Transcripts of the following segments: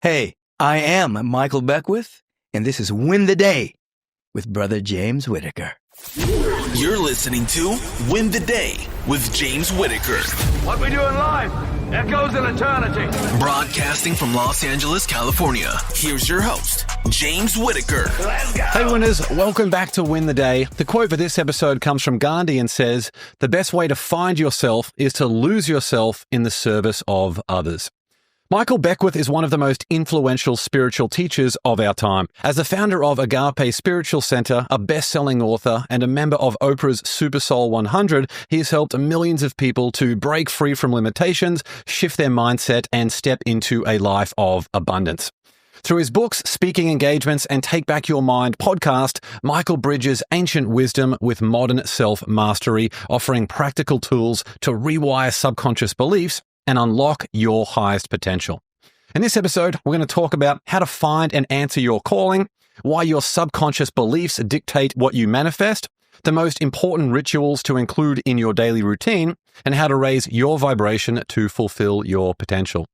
Hey, I am Michael Beckwith, and this is Win the Day with Brother James Whittaker. You're listening to Win the Day with James Whittaker. What we do in life echoes in eternity. Broadcasting from Los Angeles, California. Here's your host, James Whittaker. Let's go. Hey winners, welcome back to Win the Day. The quote for this episode comes from Gandhi and says, "The best way to find yourself is to lose yourself in the service of others." Michael Beckwith is one of the most influential spiritual teachers of our time. As the founder of Agape Spiritual Center, a best-selling author, and a member of Oprah's Super Soul 100, he has helped millions of people to break free from limitations, shift their mindset, and step into a life of abundance. Through his books, speaking engagements, and Take Back Your Mind podcast, Michael bridges ancient wisdom with modern self-mastery, offering practical tools to rewire subconscious beliefs and unlock your highest potential. In this episode, we're going to talk about how to find and answer your calling, why your subconscious beliefs dictate what you manifest, the most important rituals to include in your daily routine, and how to raise your vibration to fulfill your potential.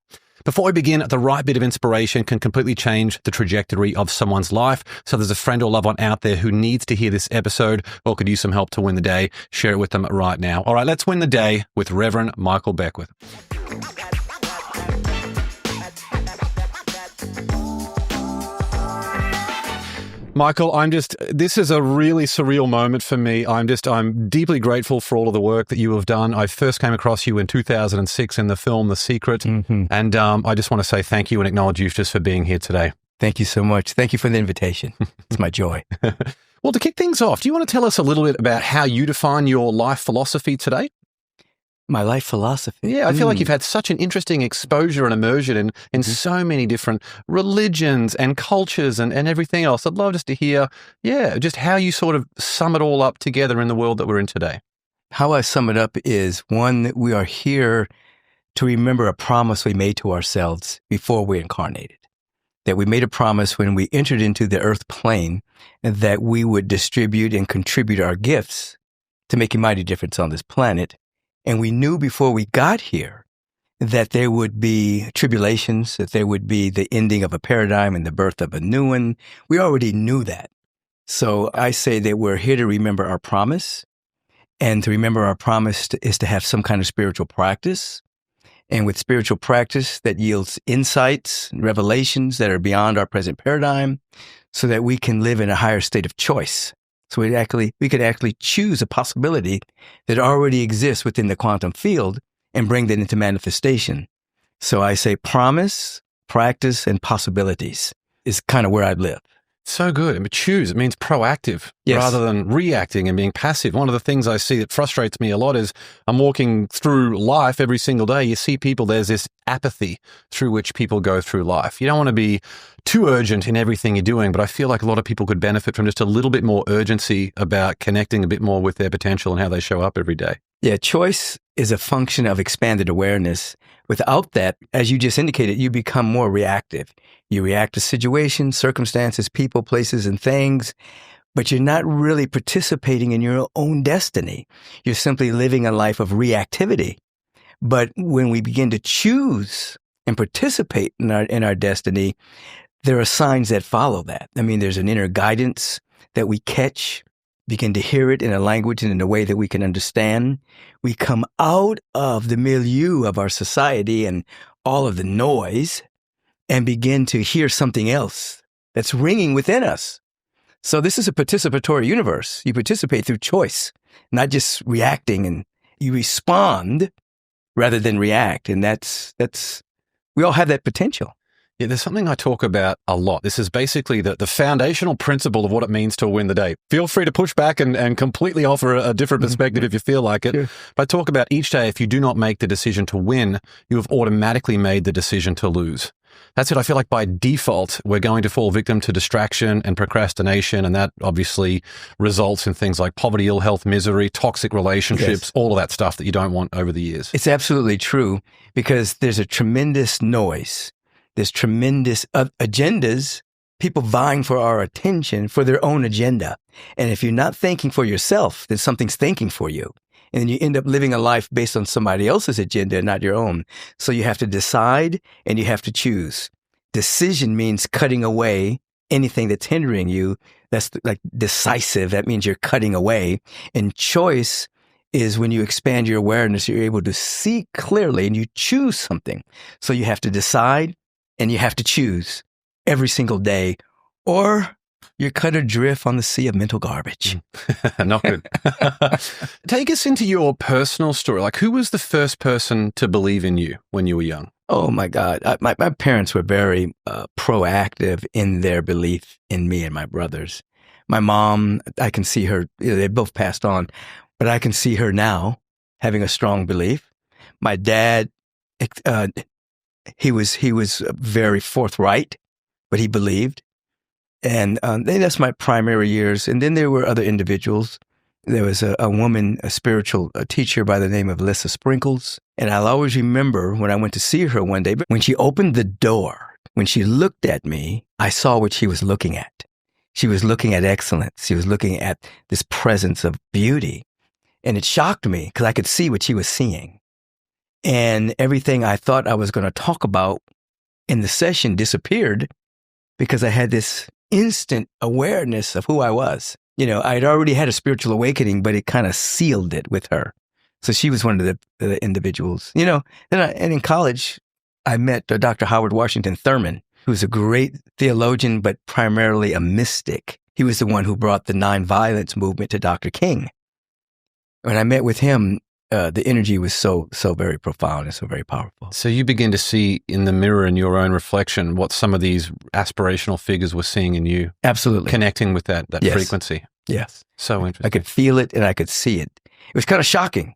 Before we begin, the right bit of inspiration can completely change the trajectory of someone's life. So there's a friend or loved one out there who needs to hear this episode or could use some help to win the day. Share it with them right now. All right, let's win the day with Reverend Michael Beckwith. Michael, this is a really surreal moment for me. I'm deeply grateful for all of the work that you have done. I first came across you in 2006 in the film The Secret. And I just want to say thank you and acknowledge you just for being here today. Thank you so much. Thank you for the invitation. It's my joy. Well, to kick things off, do you want to tell us a little bit about how you define your life philosophy today? My life philosophy. Yeah, I feel like you've had such an interesting exposure and immersion in so many different religions and cultures and everything else. I'd love just to hear, just how you sort of sum it all up together in the world that we're in today. How I sum it up is, one, that we are here to remember a promise we made to ourselves before we incarnated. That we made a promise when we entered into the earth plane that we would distribute and contribute our gifts to make a mighty difference on this planet. And we knew before we got here that there would be tribulations, that there would be the ending of a paradigm and the birth of a new one. We already knew that. So I say that we're here to remember our promise. And to remember our promise is to have some kind of spiritual practice. And with spiritual practice that yields insights and revelations that are beyond our present paradigm so that we can live in a higher state of choice. So we could actually choose a possibility that already exists within the quantum field and bring that into manifestation. So I say promise, practice, and possibilities is kind of where I live. So good. I mean, choose. It means proactive rather than reacting and being passive. One of the things I see that frustrates me a lot is I'm walking through life every single day. You see people, there's this apathy through which people go through life. You don't want to be too urgent in everything you're doing, but I feel like a lot of people could benefit from just a little bit more urgency about connecting a bit more with their potential and how they show up every day. Yeah, choice is a function of expanded awareness. Without that, as you just indicated, you become more reactive. You react to situations, circumstances, people, places, and things, but you're not really participating in your own destiny. You're simply living a life of reactivity. But when we begin to choose and participate in our destiny, there are signs that follow that. I mean, there's an inner guidance that we catch, begin to hear it in a language and in a way that we can understand. We come out of the milieu of our society and all of the noise and begin to hear something else that's ringing within us. So this is a participatory universe. You participate through choice, not just reacting, and you respond rather than react. And that's we all have that potential. Yeah, there's something I talk about a lot. This is basically the foundational principle of what it means to win the day. Feel free to push back and completely offer a different perspective if you feel like it. Sure. But I talk about each day, if you do not make the decision to win, you have automatically made the decision to lose. That's it. I feel like by default, we're going to fall victim to distraction and procrastination, and that obviously results in things like poverty, ill health, misery, toxic relationships, all of that stuff that you don't want over the years. It's absolutely true, because there's a tremendous noise. There's tremendous agendas, people vying for our attention for their own agenda. And if you're not thinking for yourself, then something's thinking for you. And then you end up living a life based on somebody else's agenda, not your own. So you have to decide and you have to choose. Decision means cutting away anything that's hindering you. That's like decisive. That means you're cutting away. And choice is when you expand your awareness, you're able to see clearly and you choose something. So you have to decide and you have to choose every single day, or you're cut adrift on the sea of mental garbage. Not good. Take us into your personal story. Like, who was the first person to believe in you when you were young? Oh my God. My parents were very proactive in their belief in me and my brothers. My mom, I can see her, they both passed on, but I can see her now having a strong belief. My dad, he was very forthright, but he believed. And that's my primary years. And then there were other individuals. There was a woman, a spiritual teacher by the name of Alyssa Sprinkles. And I'll always remember when I went to see her one day, when she opened the door, when she looked at me, I saw what she was looking at. She was looking at excellence. She was looking at this presence of beauty. And it shocked me because I could see what she was seeing. And everything I thought I was going to talk about in the session disappeared because I had this instant awareness of who I was. You know, I'd already had a spiritual awakening, but it kind of sealed it with her. So she was one of the individuals. You know, and in college, I met Dr. Howard Washington Thurman, who was a great theologian, but primarily a mystic. He was the one who brought the nonviolence movement to Dr. King. When I met with him, the energy was so very profound and so very powerful. So you begin to see in the mirror in your own reflection what some of these aspirational figures were seeing in you. Absolutely. Connecting with that Yes. frequency. Yes. So interesting. I could feel it and I could see it. It was kind of shocking,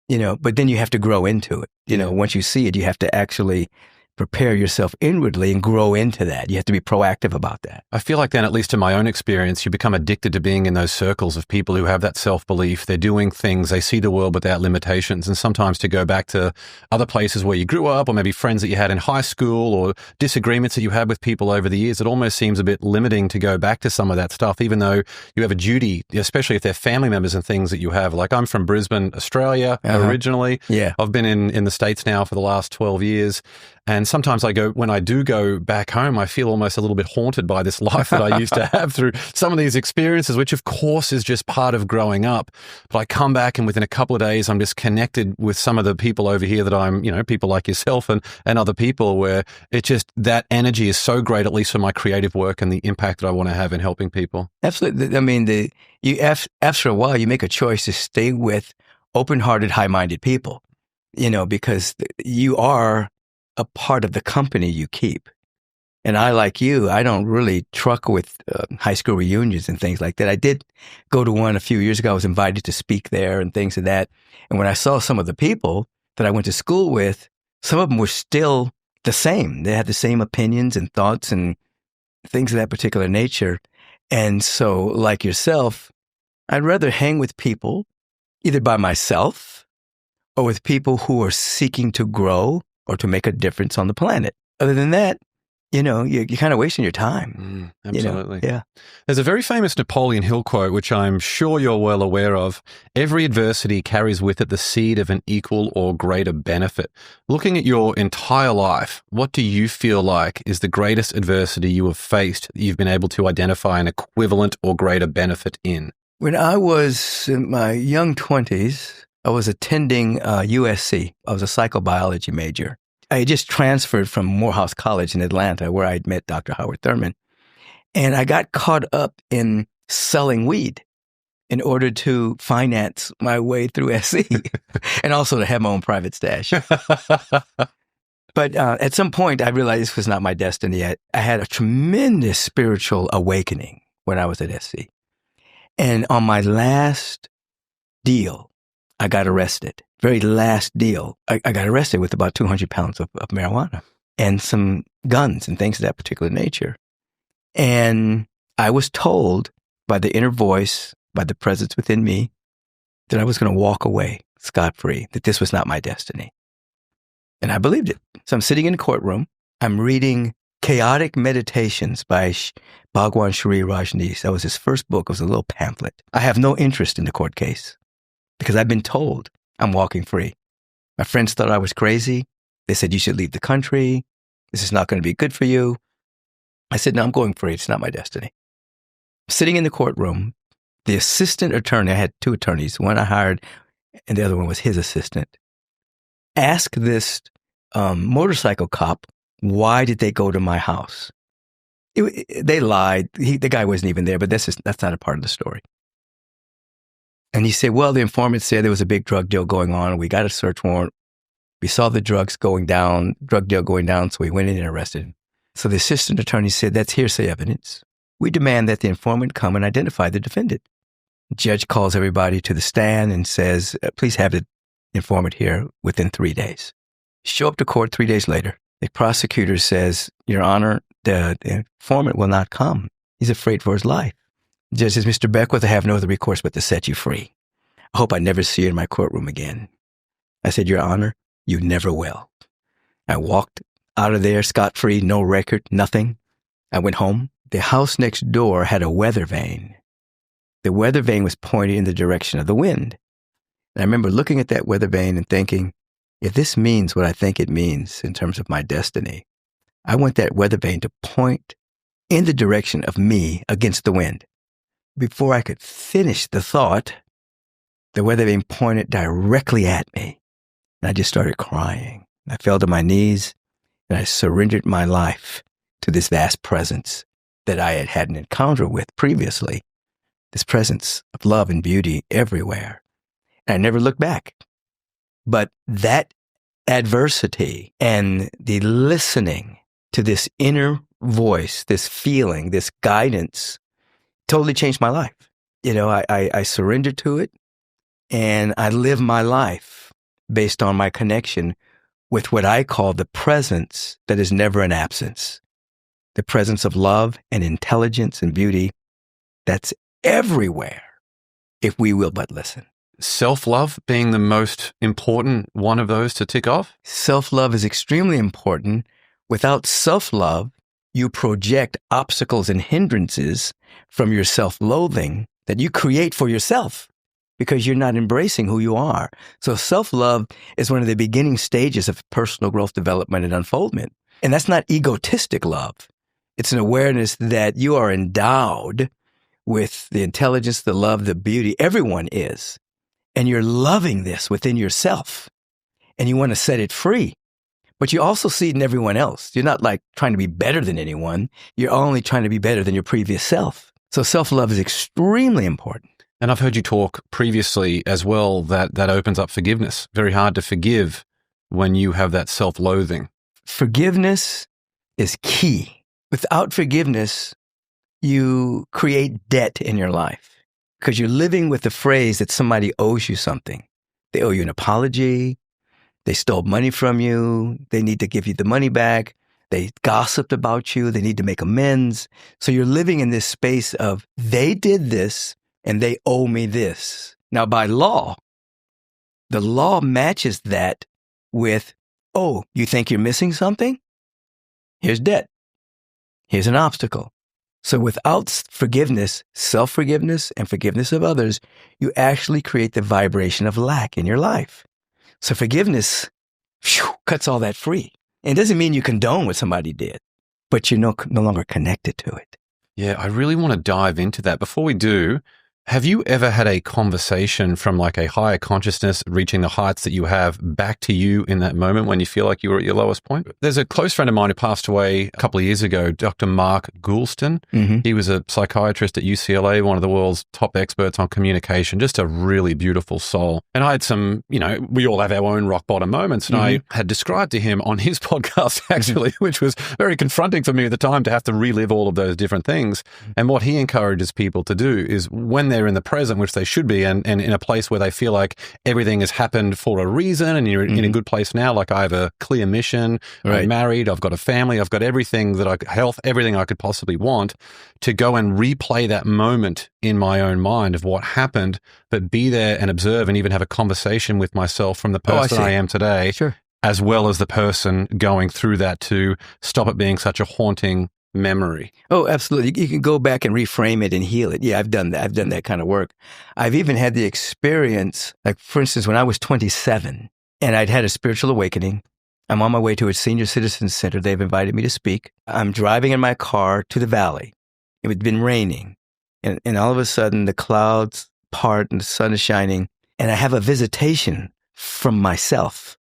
you know, but then you have to grow into it. You know, once you see it, you have to actually prepare yourself inwardly and grow into that. You have to be proactive about that. I feel like then, at least in my own experience, you become addicted to being in those circles of people who have that self-belief. They're doing things, they see the world without limitations. And sometimes to go back to other places where you grew up, or maybe friends that you had in high school, or disagreements that you had with people over the years, it almost seems a bit limiting to go back to some of that stuff, even though you have a duty, especially if they're family members and things that you have. Like, I'm from Brisbane, Australia, originally. Yeah. I've been in the States now for the last 12 years. And sometimes when I do go back home, I feel almost a little bit haunted by this life that I used to have through some of these experiences, which of course is just part of growing up. But I come back and within a couple of days, I'm just connected with some of the people over here that I'm, you know, people like yourself and other people, where it just, that energy is so great, at least for my creative work and the impact that I want to have in helping people. Absolutely. I mean, after a while, you make a choice to stay with open-hearted, high-minded people, you know, because you are a part of the company you keep. And I, like you, I don't really truck with high school reunions and things like that. I did go to one a few years ago. I was invited to speak there and things of that. And when I saw some of the people that I went to school with, some of them were still the same. They had the same opinions and thoughts and things of that particular nature. And so, like yourself, I'd rather hang with people either by myself or with people who are seeking to grow or to make a difference on the planet. Other than that, you know, you're kind of wasting your time. Absolutely. You know? Yeah. There's a very famous Napoleon Hill quote, which I'm sure you're well aware of. Every adversity carries with it the seed of an equal or greater benefit. Looking at your entire life, what do you feel like is the greatest adversity you have faced that you've been able to identify an equivalent or greater benefit in? When I was in my young 20s, I was attending USC. I was a psychobiology major. I had just transferred from Morehouse College in Atlanta, where I had met Dr. Howard Thurman. And I got caught up in selling weed in order to finance my way through SC and also to have my own private stash. But at some point, I realized this was not my destiny. I had a tremendous spiritual awakening when I was at SC. And on my last deal, I got arrested. Very last deal, I got arrested with about 200 pounds of marijuana and some guns and things of that particular nature. And I was told by the inner voice, by the presence within me, that I was going to walk away scot-free, that this was not my destiny. And I believed it. So I'm sitting in the courtroom. I'm reading Chaotic Meditations by Bhagwan Sri Rajneesh. That was his first book. It was a little pamphlet. I have no interest in the court case because I've been told I'm walking free. My friends thought I was crazy. They said, you should leave the country. This is not going to be good for you. I said, no, I'm going free. It's not my destiny. Sitting in the courtroom, the assistant attorney, I had two attorneys, one I hired and the other one was his assistant, asked this motorcycle cop, why did they go to my house? They lied. The guy wasn't even there, but that's not a part of the story. And he said, well, the informant said there was a big drug deal going on. We got a search warrant. We saw the drug deal going down, so we went in and arrested him. So the assistant attorney said, that's hearsay evidence. We demand that the informant come and identify the defendant. The judge calls everybody to the stand and says, please have the informant here within 3 days. Show up to court 3 days later. The prosecutor says, Your Honor, the informant will not come. He's afraid for his life. The judge says, Mr. Beckwith, I have no other recourse but to set you free. I hope I never see you in my courtroom again. I said, Your Honor, you never will. I walked out of there scot-free, no record, nothing. I went home. The house next door had a weather vane. The weather vane was pointed in the direction of the wind. And I remember looking at that weather vane and thinking, if this means what I think it means in terms of my destiny, I want that weather vane to point in the direction of me against the wind. Before I could finish the thought, the weather vane pointed directly at me. And I just started crying. I fell to my knees and I surrendered my life to this vast presence that I had had an encounter with previously, this presence of love and beauty everywhere. And I never looked back. But that adversity and the listening to this inner voice, this feeling, this guidance, totally changed my life. You know, I surrendered to it and I live my life based on my connection with what I call the presence that is never an absence. The presence of love and intelligence and beauty that's everywhere if we will but listen. Self-love being the most important one of those to tick off? Self-love is extremely important. Without self-love, you project obstacles and hindrances from your self-loathing that you create for yourself because you're not embracing who you are. So self-love is one of the beginning stages of personal growth, development, and unfoldment. And that's not egotistic love. It's an awareness that you are endowed with the intelligence, the love, the beauty. Everyone is. And you're loving this within yourself. And you want to set it free. But you also see it in everyone else. You're not like trying to be better than anyone. You're only trying to be better than your previous self. So self-love is extremely important. And I've heard you talk previously as well that opens up forgiveness. Very hard to forgive when you have that self-loathing. Forgiveness is key. Without forgiveness, you create debt in your life because you're living with the phrase that somebody owes you something. They owe you an apology. They stole money from you. They need to give you the money back. They gossiped about you. They need to make amends. So you're living in this space of they did this and they owe me this. Now, by law, the law matches that with, oh, you think you're missing something? Here's debt. Here's an obstacle. So without forgiveness, self-forgiveness, and forgiveness of others, you actually create the vibration of lack in your life. So forgiveness cuts all that free. And it doesn't mean you condone what somebody did, but you're no longer connected to it. Yeah, I really want to dive into that. Before we do, have you ever had a conversation from like a higher consciousness reaching the heights that you have back to you in that moment when you feel like you were at your lowest point? There's a close friend of mine who passed away a couple of years ago, Dr. Mark Goulston. Mm-hmm. He was a psychiatrist at UCLA, one of the world's top experts on communication, just a really beautiful soul. And I had some, we all have our own rock bottom moments. And I had described to him on his podcast, actually, which was very confronting for me at the time to have to relive all of those different things. And what he encourages people to do is when they're in the present, which they should be, and in a place where they feel like everything has happened for a reason and you're in a good place now, like I have a clear mission, right. I'm married, I've got a family, I've got everything everything I could possibly want, to go and replay that moment in my own mind of what happened, but be there and observe and even have a conversation with myself from the person I am today, sure. as well as the person going through that to stop it being such a haunting memory. Oh, absolutely. You can go back and reframe it and heal it. Yeah, I've done that. I've done that kind of work. I've even had the experience, like for instance, when I was 27 and I'd had a spiritual awakening I'm on my way to a senior citizen center. They've invited me to speak. I'm driving in my car to the valley. It had been raining. And all of a sudden, the clouds part and the sun is shining. And I have a visitation from myself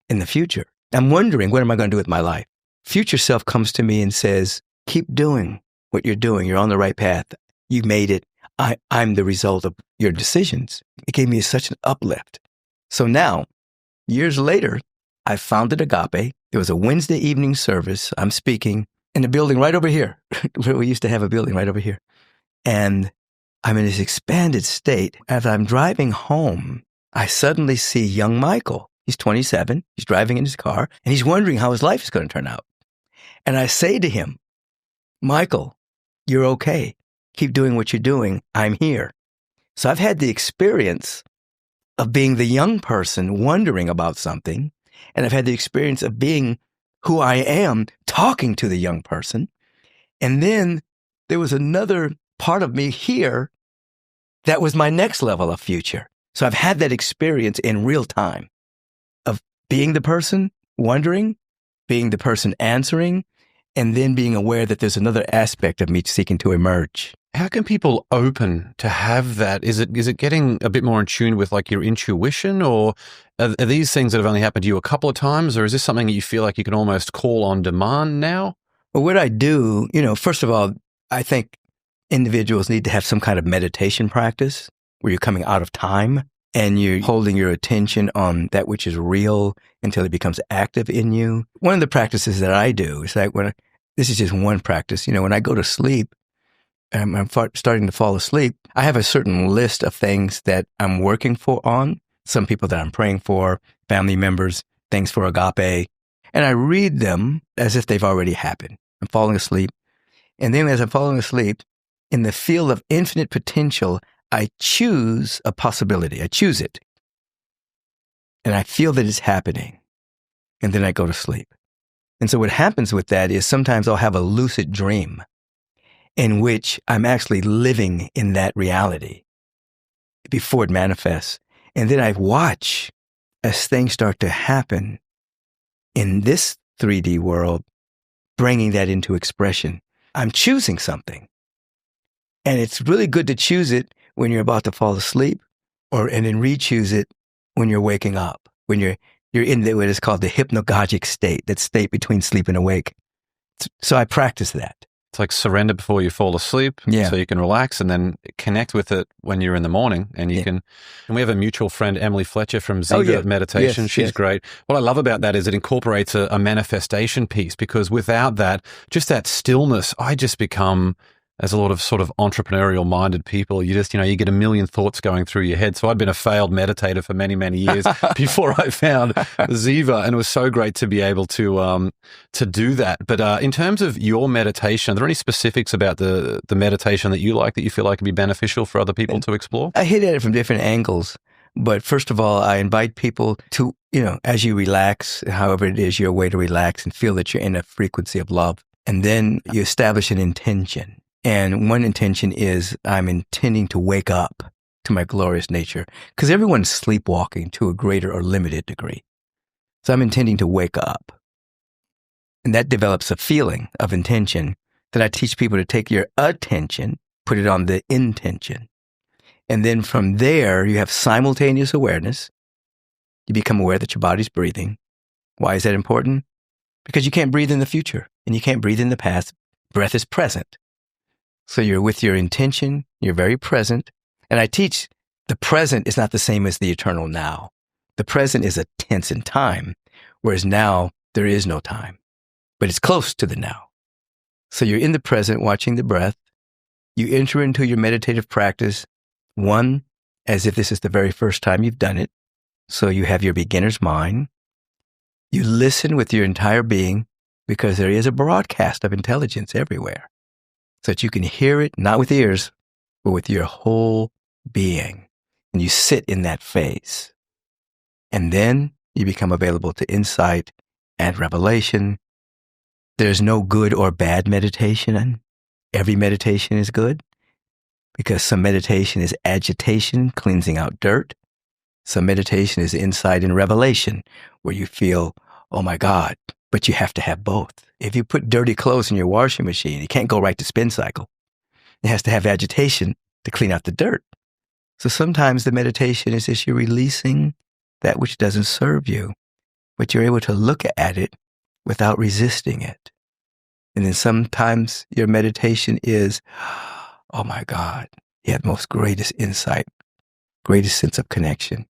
in the future. I'm wondering, what am I going to do with my life? Future self comes to me and says, keep doing what you're doing. You're on the right path. You made it. I'm the result of your decisions. It gave me such an uplift. So now, years later, I founded Agape. It was a Wednesday evening service. I'm speaking in a building right over here. We used to have a building right over here. And I'm in this expanded state. As I'm driving home, I suddenly see young Michael. He's 27. He's driving in his car, and he's wondering how his life is going to turn out. And I say to him, Michael, you're okay. Keep doing what you're doing. I'm here. So I've had the experience of being the young person wondering about something, and I've had the experience of being who I am, talking to the young person. And then there was another part of me here that was my next level of future. So I've had that experience in real time of being the person wondering, being the person answering, and then being aware that there's another aspect of me seeking to emerge. How can people open to have that? Is it getting a bit more in tune with like your intuition, or are these things that have only happened to you a couple of times, or is this something that you feel like you can almost call on demand now? Well, what I do, first of all, I think individuals need to have some kind of meditation practice where you're coming out of time and you're holding your attention on that which is real until it becomes active in you. One of the practices that I do is like this is just one practice. When I go to sleep, I'm starting to fall asleep, I have a certain list of things that I'm working on, some people that I'm praying for, family members, things for Agape, and I read them as if they've already happened. I'm falling asleep. And then as I'm falling asleep, in the field of infinite potential, I choose a possibility. I choose it. And I feel that it's happening. And then I go to sleep. And so what happens with that is sometimes I'll have a lucid dream in which I'm actually living in that reality before it manifests. And then I watch as things start to happen in this 3D world, bringing that into expression. I'm choosing something. And it's really good to choose it when you're about to fall asleep, and then re-choose it when you're waking up, when you're in what is called the hypnagogic state, that state between sleep and awake. So I practice that. It's like surrender before you fall asleep, so you can relax and then connect with it when you're in the morning. And you can. And we have a mutual friend, Emily Fletcher from Ziva Meditation. She's great. What I love about that is it incorporates a manifestation piece, because without that, just that stillness, I just become, as a lot of sort of entrepreneurial minded people, you just, you get a million thoughts going through your head. So I'd been a failed meditator for many, many years before I found Ziva, and it was so great to be able to do that. But in terms of your meditation, are there any specifics about the meditation that you like, that you feel like would be beneficial for other people to explore? I hit at it from different angles. But first of all, I invite people to, as you relax, however it is your way to relax, and feel that you're in a frequency of love. And then you establish an intention. And one intention is I'm intending to wake up to my glorious nature, because everyone's sleepwalking to a greater or limited degree. So I'm intending to wake up. And that develops a feeling of intention. Then I teach people to take your attention, put it on the intention. And then from there, you have simultaneous awareness. You become aware that your body's breathing. Why is that important? Because you can't breathe in the future and you can't breathe in the past. Breath is present. So you're with your intention, you're very present. And I teach the present is not the same as the eternal now. The present is a tense in time, whereas now there is no time, but it's close to the now. So you're in the present watching the breath. You enter into your meditative practice, one, as if this is the very first time you've done it. So you have your beginner's mind. You listen with your entire being, because there is a broadcast of intelligence everywhere, so that you can hear it, not with ears, but with your whole being. And you sit in that phase. And then you become available to insight and revelation. There's no good or bad meditation. Every meditation is good, because some meditation is agitation, cleansing out dirt. Some meditation is insight and revelation, where you feel oh my God, but you have to have both. If you put dirty clothes in your washing machine, it can't go right to spin cycle. It has to have agitation to clean out the dirt. So sometimes the meditation is just you releasing that which doesn't serve you, but you're able to look at it without resisting it. And then sometimes your meditation is, oh my God, you have the most greatest insight, greatest sense of connection.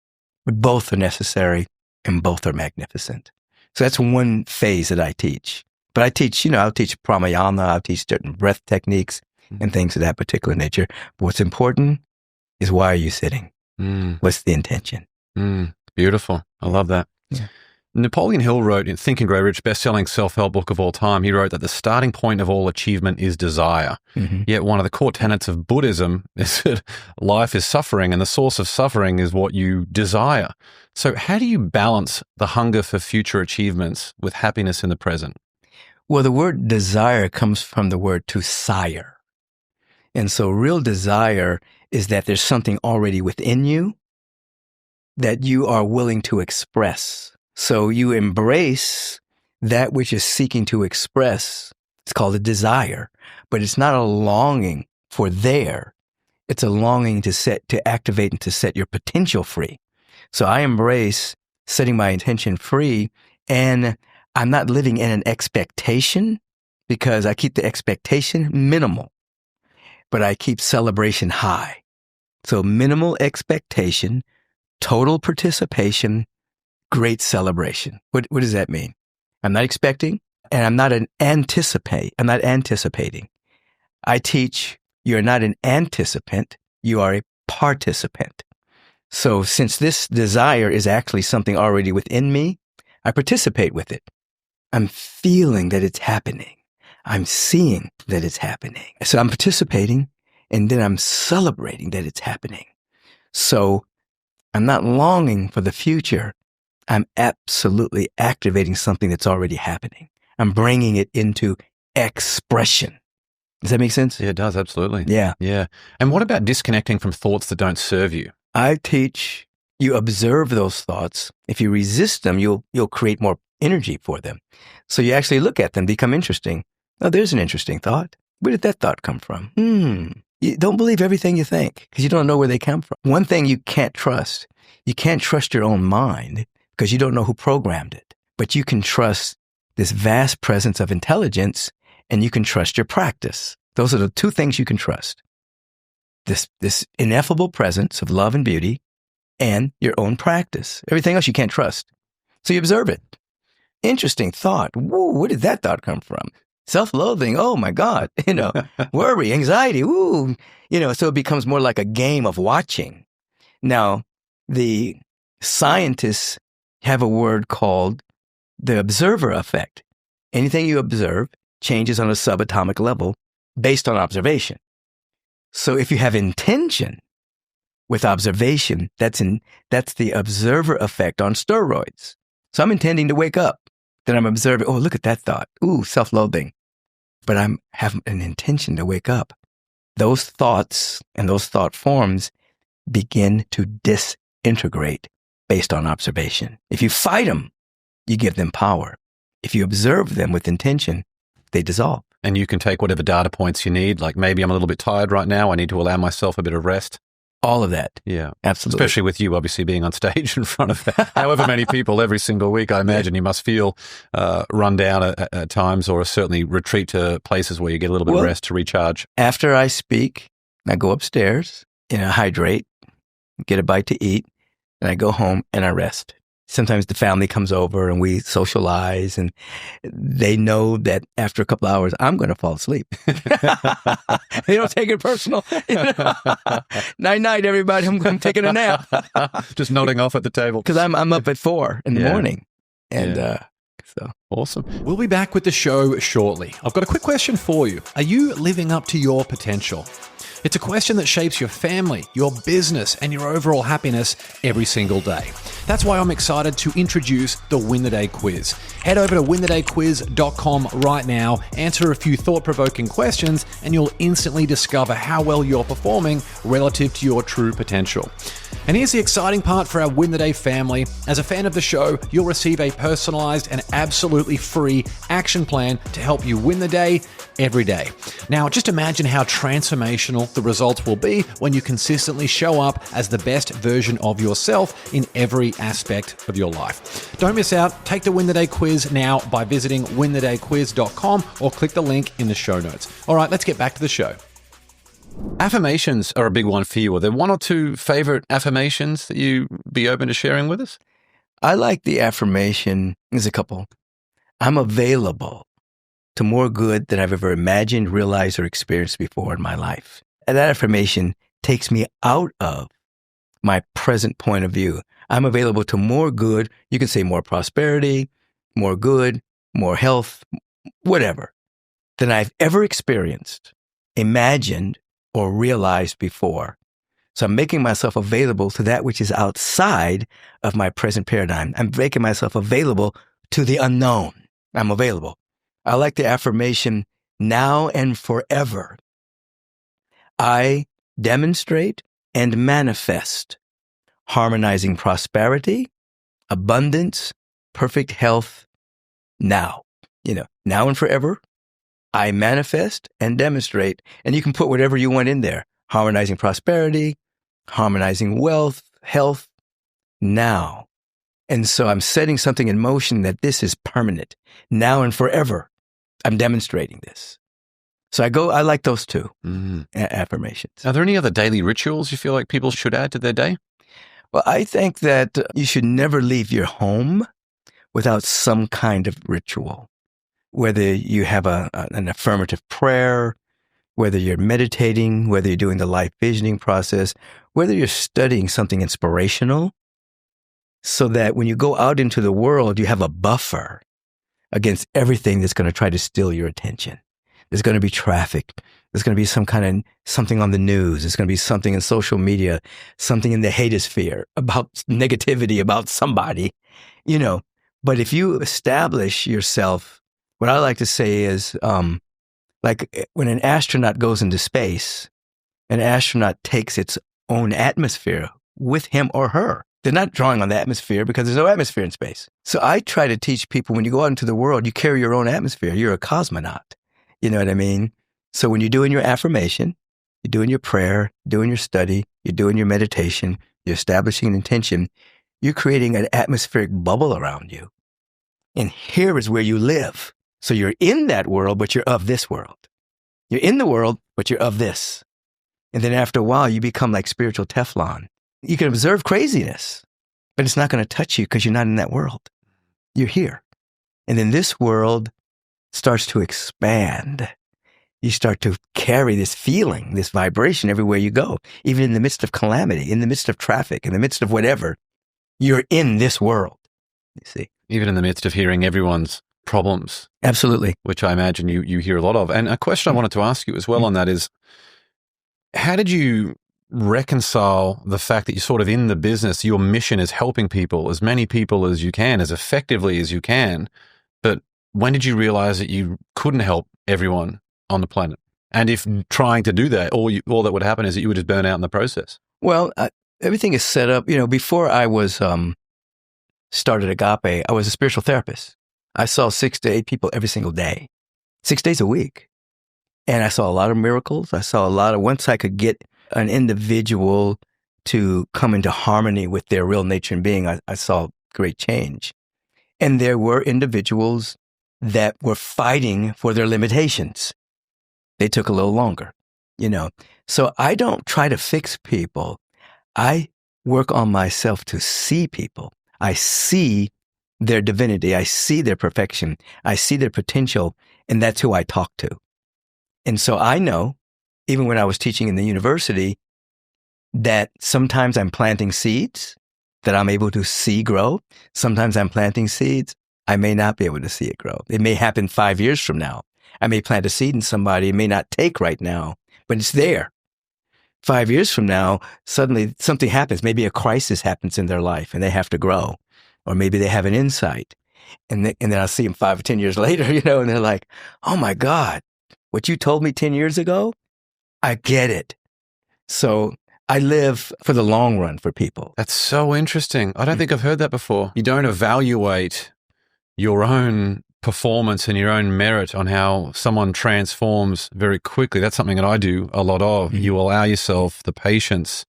But both are necessary and both are magnificent. So that's one phase that I teach. But I teach, I'll teach pranayama, I'll teach certain breath techniques and things of that particular nature. But what's important is, why are you sitting? What's the intention? Beautiful. I love that. Yeah. Napoleon Hill wrote in Think and Grow Rich, best-selling self-help book of all time, he wrote that the starting point of all achievement is desire. Yet one of the core tenets of Buddhism is that life is suffering, and the source of suffering is what you desire. So how do you balance the hunger for future achievements with happiness in the present? Well, the word desire comes from the word to sire. And so real desire is that there's something already within you that you are willing to express. So you embrace that which is seeking to express. It's called a desire, but it's not a longing for there. It's a longing to activate and to set your potential free. So I embrace setting my intention free, and I'm not living in an expectation, because I keep the expectation minimal, but I keep celebration high. So minimal expectation, total participation, great celebration. What does that mean? I'm not expecting, and I'm not anticipating. I teach you're not an anticipant, you are a participant. So since this desire is actually something already within me, I participate with it. I'm feeling that it's happening. I'm seeing that it's happening. So I'm participating, and then I'm celebrating that it's happening. So I'm not longing for the future. I'm absolutely activating something that's already happening. I'm bringing it into expression. Does that make sense? Yeah, it does. Absolutely. Yeah. Yeah. And what about disconnecting from thoughts that don't serve you? I teach you observe those thoughts. If you resist them, you'll create more energy for them. So you actually look at them, become interesting. Oh, there's an interesting thought. Where did that thought come from? You don't believe everything you think, because you don't know where they come from. One thing you can't trust your own mind, because you don't know who programmed it. But you can trust this vast presence of intelligence, and you can trust your practice. Those are the two things you can trust. This ineffable presence of love and beauty, and your own practice. Everything else you can't trust. So you observe it. Interesting thought. Whoa, where did that thought come from? Self-loathing. Oh my God. Worry, anxiety. Woo. So it becomes more like a game of watching. Now, the scientists have a word called the observer effect. Anything you observe changes on a subatomic level based on observation. So if you have intention with observation, that's the observer effect on steroids. So I'm intending to wake up. Then I'm observing, oh, look at that thought. Ooh, self-loathing. But I'm having an intention to wake up. Those thoughts and those thought forms begin to disintegrate based on observation. If you fight them, you give them power. If you observe them with intention, they dissolve. And you can take whatever data points you need, like maybe I'm a little bit tired right now, I need to allow myself a bit of rest. All of that. Yeah. Absolutely. Especially with you obviously being on stage in front of however many people every single week. I imagine you must feel run down at times, or certainly retreat to places where you get a little bit of rest to recharge. After I speak, I go upstairs and I hydrate, get a bite to eat, and I go home and I rest. Sometimes the family comes over and we socialize, and they know that after a couple of hours, I'm going to fall asleep. They don't take it personal. Night, everybody. I'm taking a nap. Just nodding off at the table. Because I'm up at 4 in the morning. And so. Awesome. We'll be back with the show shortly. I've got a quick question for you. Are you living up to your potential? It's a question that shapes your family, your business, and your overall happiness every single day. That's why I'm excited to introduce the Win the Day quiz. Head over to winthedayquiz.com right now, answer a few thought-provoking questions, and you'll instantly discover how well you're performing relative to your true potential. And here's the exciting part for our Win the Day family. As a fan of the show, you'll receive a personalized and absolutely free action plan to help you win the day every day. Now, just imagine how transformational the results will be when you consistently show up as the best version of yourself in every aspect of your life. Don't miss out. Take the Win the Day quiz now by visiting winthedayquiz.com or click the link in the show notes. All right, let's get back to the show. Affirmations are a big one for you. Are there one or two favorite affirmations that you be open to sharing with us? I like the affirmation. There's a couple. I'm available to more good than I've ever imagined, realized, or experienced before in my life. And that affirmation takes me out of my present point of view. I'm available to more good. You can say more prosperity, more good, more health, whatever, than I've ever experienced, imagined, or realized before. So I'm making myself available to that which is outside of my present paradigm. I'm making myself available to the unknown. I'm available. I like the affirmation, now and forever. I demonstrate and manifest harmonizing prosperity, abundance, perfect health now. Now and forever. I manifest and demonstrate, and you can put whatever you want in there. Harmonizing prosperity, harmonizing wealth, health, now. And so I'm setting something in motion that this is permanent. Now and forever, I'm demonstrating this. So I like those two affirmations. Are there any other daily rituals you feel like people should add to their day? Well, I think that you should never leave your home without some kind of ritual. Whether you have an affirmative prayer, whether you're meditating, whether you're doing the life visioning process, whether you're studying something inspirational, so that when you go out into the world, you have a buffer against everything that's going to try to steal your attention. There's going to be traffic. There's going to be something on the news. There's going to be something in social media, something in the hatosphere about negativity about somebody, But if you establish yourself, what I like to say is, like when an astronaut goes into space, an astronaut takes its own atmosphere with him or her. They're not drawing on the atmosphere because there's no atmosphere in space. So I try to teach people when you go out into the world, you carry your own atmosphere. You're a cosmonaut. You know what I mean? So when you're doing your affirmation, you're doing your prayer, doing your study, you're doing your meditation, you're establishing an intention, you're creating an atmospheric bubble around you. And here is where you live. So you're in that world, but you're of this world. You're in the world, but you're of this. And then after a while, you become like spiritual Teflon. You can observe craziness, but it's not going to touch you because you're not in that world. You're here. And then this world starts to expand. You start to carry this feeling, this vibration everywhere you go. Even in the midst of calamity, in the midst of traffic, in the midst of whatever, you're in this world. You see? Even in the midst of hearing everyone's problems. Absolutely. Which I imagine you hear a lot of. And a question I wanted to ask you as well on that is, how did you reconcile the fact that you're sort of in the business, your mission is helping people, as many people as you can, as effectively as you can, but when did you realize that you couldn't help everyone on the planet? And if trying to do that, all that would happen is that you would just burn out in the process? Well, everything is set up. Before I was started Agape, I was a spiritual therapist. I saw 6 to 8 people every single day, 6 days a week. And I saw a lot of miracles. Once I could get an individual to come into harmony with their real nature and being, I saw great change. And there were individuals that were fighting for their limitations. They took a little longer, So I don't try to fix people. I work on myself to see people. I see their divinity. I see their perfection. I see their potential, and that's who I talk to. And so I know, even when I was teaching in the university, that sometimes I'm planting seeds that I'm able to see grow. Sometimes I'm planting seeds I may not be able to see it grow. It may happen 5 years from now. I may plant a seed in somebody. It may not take right now, but it's there. 5 years from now, suddenly something happens. Maybe a crisis happens in their life and they have to grow. Or maybe they have an insight. And then I'll see them 5 or 10 years later, and they're like, oh my God, what you told me 10 years ago, I get it. So I live for the long run for people. That's so interesting. I don't think I've heard that before. You don't evaluate your own performance and your own merit on how someone transforms very quickly. That's something that I do a lot of. Mm-hmm. You allow yourself the patience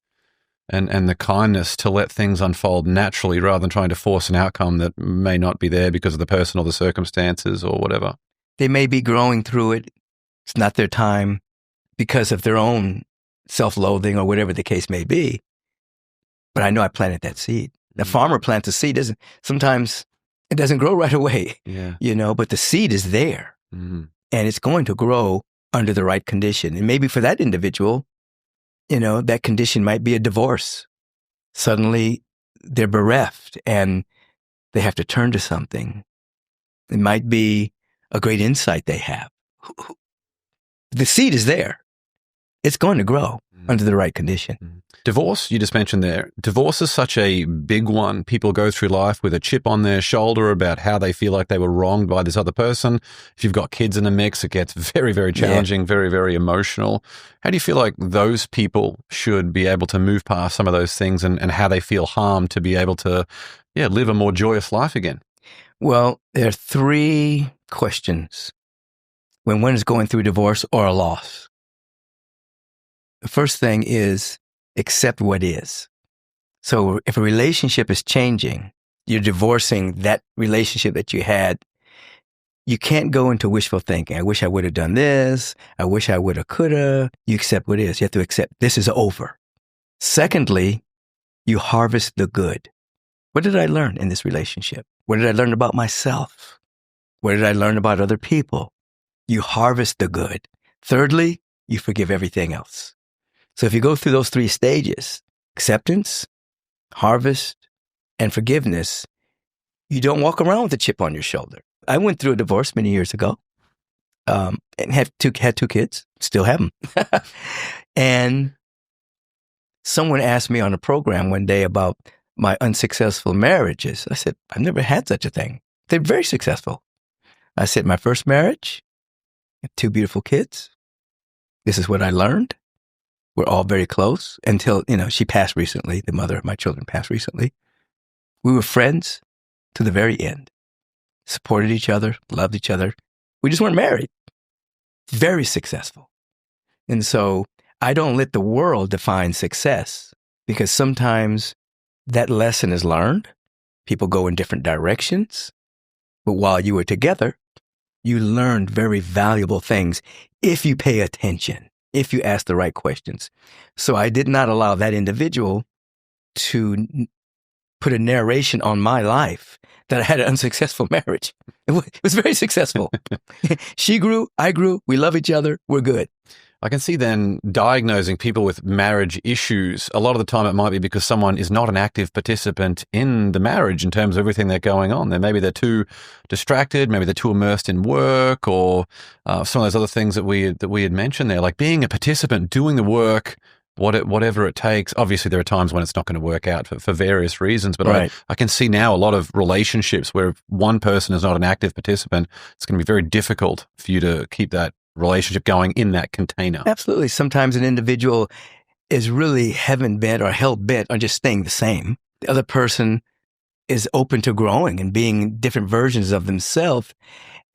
and the kindness to let things unfold naturally rather than trying to force an outcome that may not be there because of the person or the circumstances or whatever. They may be growing through it. It's not their time because of their own self-loathing or whatever the case may be. But I know I planted that seed. The farmer plants a seed. Sometimes it doesn't grow right away, but the seed is there and it's going to grow under the right condition. And maybe for that individual, that condition might be a divorce. Suddenly they're bereft and they have to turn to something. It might be a great insight they have. The seed is there. It's going to grow under the right condition. Divorce, you just mentioned there. Divorce is such a big one. People go through life with a chip on their shoulder about how they feel like they were wronged by this other person. If you've got kids in the mix, it gets very, very challenging, very, very emotional. How do you feel like those people should be able to move past some of those things and how they feel harmed to be able to live a more joyous life again? Well, there are 3 questions when one is going through divorce or a loss. The first thing is accept what is. So if a relationship is changing, you're divorcing that relationship that you had, you can't go into wishful thinking. I wish I would have done this. I wish I would have, could have. You accept what is. You have to accept this is over. Secondly, you harvest the good. What did I learn in this relationship? What did I learn about myself? What did I learn about other people? You harvest the good. Thirdly, you forgive everything else. So if you go through those 3 stages, acceptance, harvest, and forgiveness, you don't walk around with a chip on your shoulder. I went through a divorce many years ago and had 2 kids, still have them. And someone asked me on a program one day about my unsuccessful marriages. I said, I've never had such a thing. They're very successful. I said, my first marriage, 2 beautiful kids. This is what I learned. We're all very close until, she passed recently. The mother of my children passed recently. We were friends to the very end. Supported each other, loved each other. We just weren't married. Very successful. And so I don't let the world define success because sometimes that lesson is learned. People go in different directions. But while you were together, you learned very valuable things if you pay attention. If you ask the right questions. So I did not allow that individual to put a narration on my life that I had an unsuccessful marriage. It was very successful. She grew, I grew, we love each other, we're good. I can see then diagnosing people with marriage issues. A lot of the time it might be because someone is not an active participant in the marriage in terms of everything that's going on. Maybe they're too distracted, maybe they're too immersed in work or some of those other things that we had mentioned there, like being a participant, doing the work, whatever it takes. Obviously, there are times when it's not going to work out for various reasons, but right. I can see now a lot of relationships where if one person is not an active participant, it's going to be very difficult for you to keep that relationship going in that container. Absolutely. Sometimes an individual is really heaven-bent or hell-bent on just staying the same. The other person is open to growing and being different versions of themselves,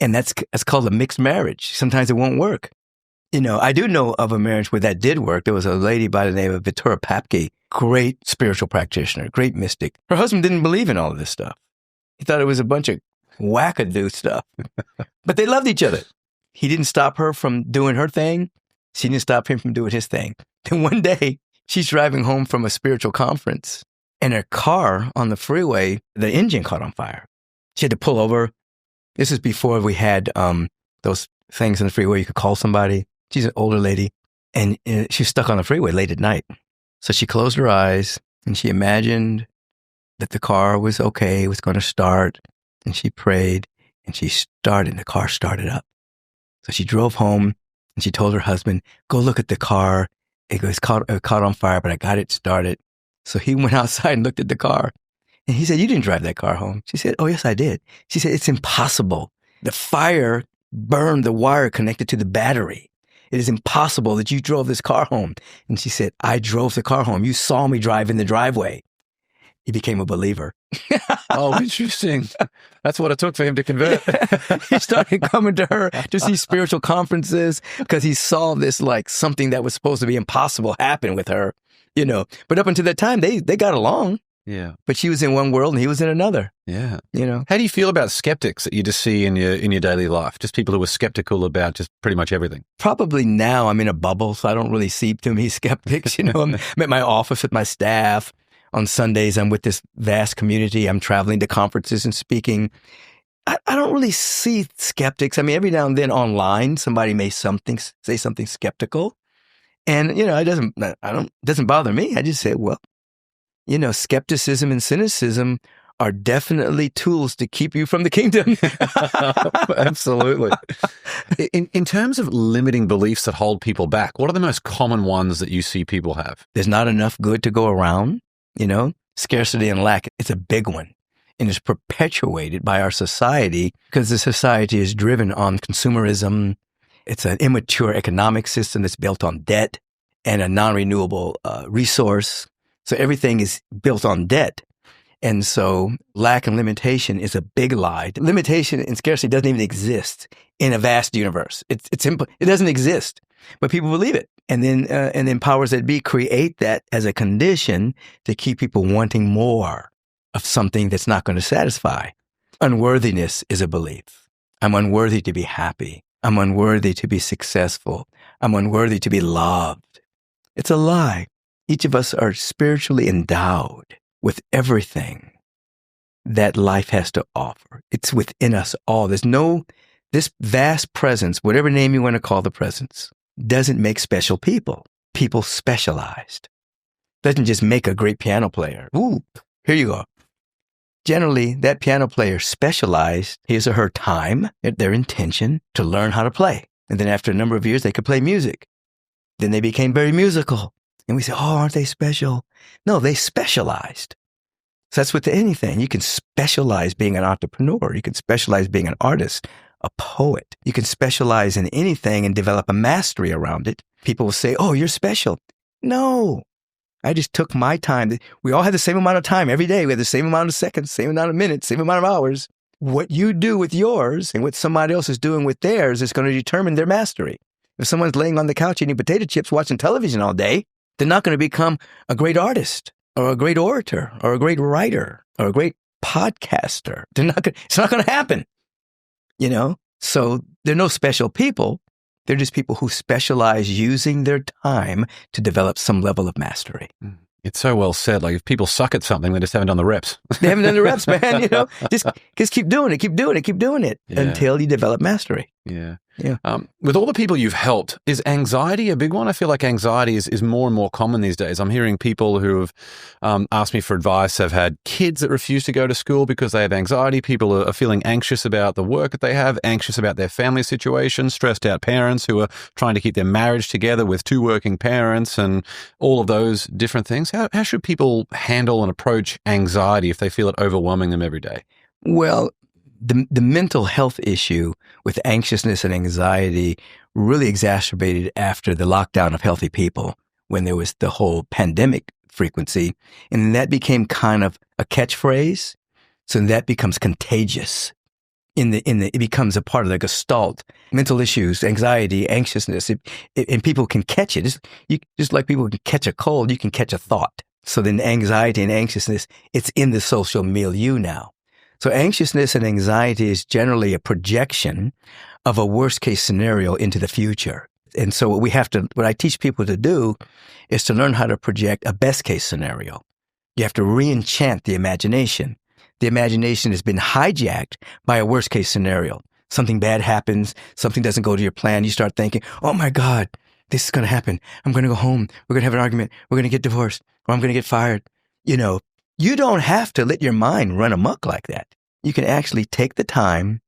and that's called a mixed marriage. Sometimes it won't work. I do know of a marriage where that did work. There was a lady by the name of Victoria Papke, great spiritual practitioner, great mystic. Her husband didn't believe in all of this stuff. He thought it was a bunch of wackadoo stuff, but they loved each other. He didn't stop her from doing her thing. She didn't stop him from doing his thing. Then one day, she's driving home from a spiritual conference, and her car on the freeway, the engine caught on fire. She had to pull over. This is before we had those things on the freeway you could call somebody. She's an older lady, and she was stuck on the freeway late at night. So she closed her eyes, and she imagined that the car was okay, was going to start, and she prayed, and she started, and the car started up. So she drove home and she told her husband, go look at the car. it caught on fire, but I got it started. So he went outside and looked at the car. And he said, you didn't drive that car home. She said, oh, yes, I did. She said, it's impossible. The fire burned the wire connected to the battery. It is impossible that you drove this car home. And she said, I drove the car home. You saw me drive in the driveway. He became a believer. Oh, interesting. That's what it took for him to convert. He started coming to her to see spiritual conferences because he saw this like something that was supposed to be impossible happen with her, you know. But up until that time, they got along. Yeah. But she was in one world and he was in another. Yeah. You know. How do you feel about skeptics that you just see in your daily life? Just people who are skeptical about just pretty much everything. Probably now I'm in a bubble, so I don't really see too many skeptics. You know, I'm at my office with my staff. On Sundays, I'm with this vast community. I'm traveling to conferences and speaking. I don't really see skeptics. I mean, every now and then online, somebody may say something skeptical. And, you know, it doesn't bother me. I just say, well, you know, skepticism and cynicism are definitely tools to keep you from the kingdom. Absolutely. In terms of limiting beliefs that hold people back, what are the most common ones that you see people have? There's not enough good to go around. You know, scarcity and lack, it's a big one. And it's perpetuated by our society because the society is driven on consumerism. It's an immature economic system that's built on debt and a non-renewable resource. So everything is built on debt. And so lack and limitation is a big lie. Limitation and scarcity doesn't even exist in a vast universe. It doesn't exist, but people believe it. And then powers that be create that as a condition to keep people wanting more of something that's not going to satisfy. Unworthiness is a belief. I'm unworthy to be happy. I'm unworthy to be successful. I'm unworthy to be loved. It's a lie. Each of us are spiritually endowed with everything that life has to offer. It's within us all. This vast presence, whatever name you want to call the presence, doesn't make special people. People specialized. Doesn't just make a great piano player. Ooh, here you go. Generally, that piano player specialized his or her time, their intention to learn how to play. And then after a number of years, they could play music. Then they became very musical. And we say, oh, aren't they special? No, they specialized. So that's with anything. You can specialize being an entrepreneur. You can specialize being an artist, a poet. You can specialize in anything and develop a mastery around it. People will say, oh, you're special. No, I just took my time. We all have the same amount of time every day. We have the same amount of seconds, same amount of minutes, same amount of hours. What you do with yours and what somebody else is doing with theirs is going to determine their mastery. If someone's laying on the couch eating potato chips, watching television all day, they're not going to become a great artist or a great orator or a great writer or a great podcaster. It's not going to happen. You know, so they're no special people. They're just people who specialize using their time to develop some level of mastery. It's so well said. Like if people suck at something, they just haven't done the reps. They haven't done the reps, man. You know, just keep doing it until you develop mastery. Yeah. Yeah. With all the people you've helped, is anxiety a big one? I feel like anxiety is more and more common these days. I'm hearing people who have asked me for advice, have had kids that refuse to go to school because they have anxiety. People are feeling anxious about the work that they have, anxious about their family situation, stressed out parents who are trying to keep their marriage together with two working parents and all of those different things. How should people handle and approach anxiety if they feel it overwhelming them every day? Well, the mental health issue with anxiousness and anxiety really exacerbated after the lockdown of healthy people when there was the whole pandemic frequency. And that became kind of a catchphrase. So that becomes contagious. It becomes a part of the gestalt. Mental issues, anxiety, anxiousness, and people can catch it. Just like people can catch a cold, you can catch a thought. So then anxiety and anxiousness, it's in the social milieu now. So anxiousness and anxiety is generally a projection of a worst case scenario into the future. And so what I teach people to do is to learn how to project a best case scenario. You have to re-enchant the imagination. The imagination has been hijacked by a worst case scenario. Something bad happens, something doesn't go to your plan. You start thinking, oh my God, this is going to happen. I'm going to go home. We're going to have an argument. We're going to get divorced, or I'm going to get fired. You know, you don't have to let your mind run amok like that. You can actually take the time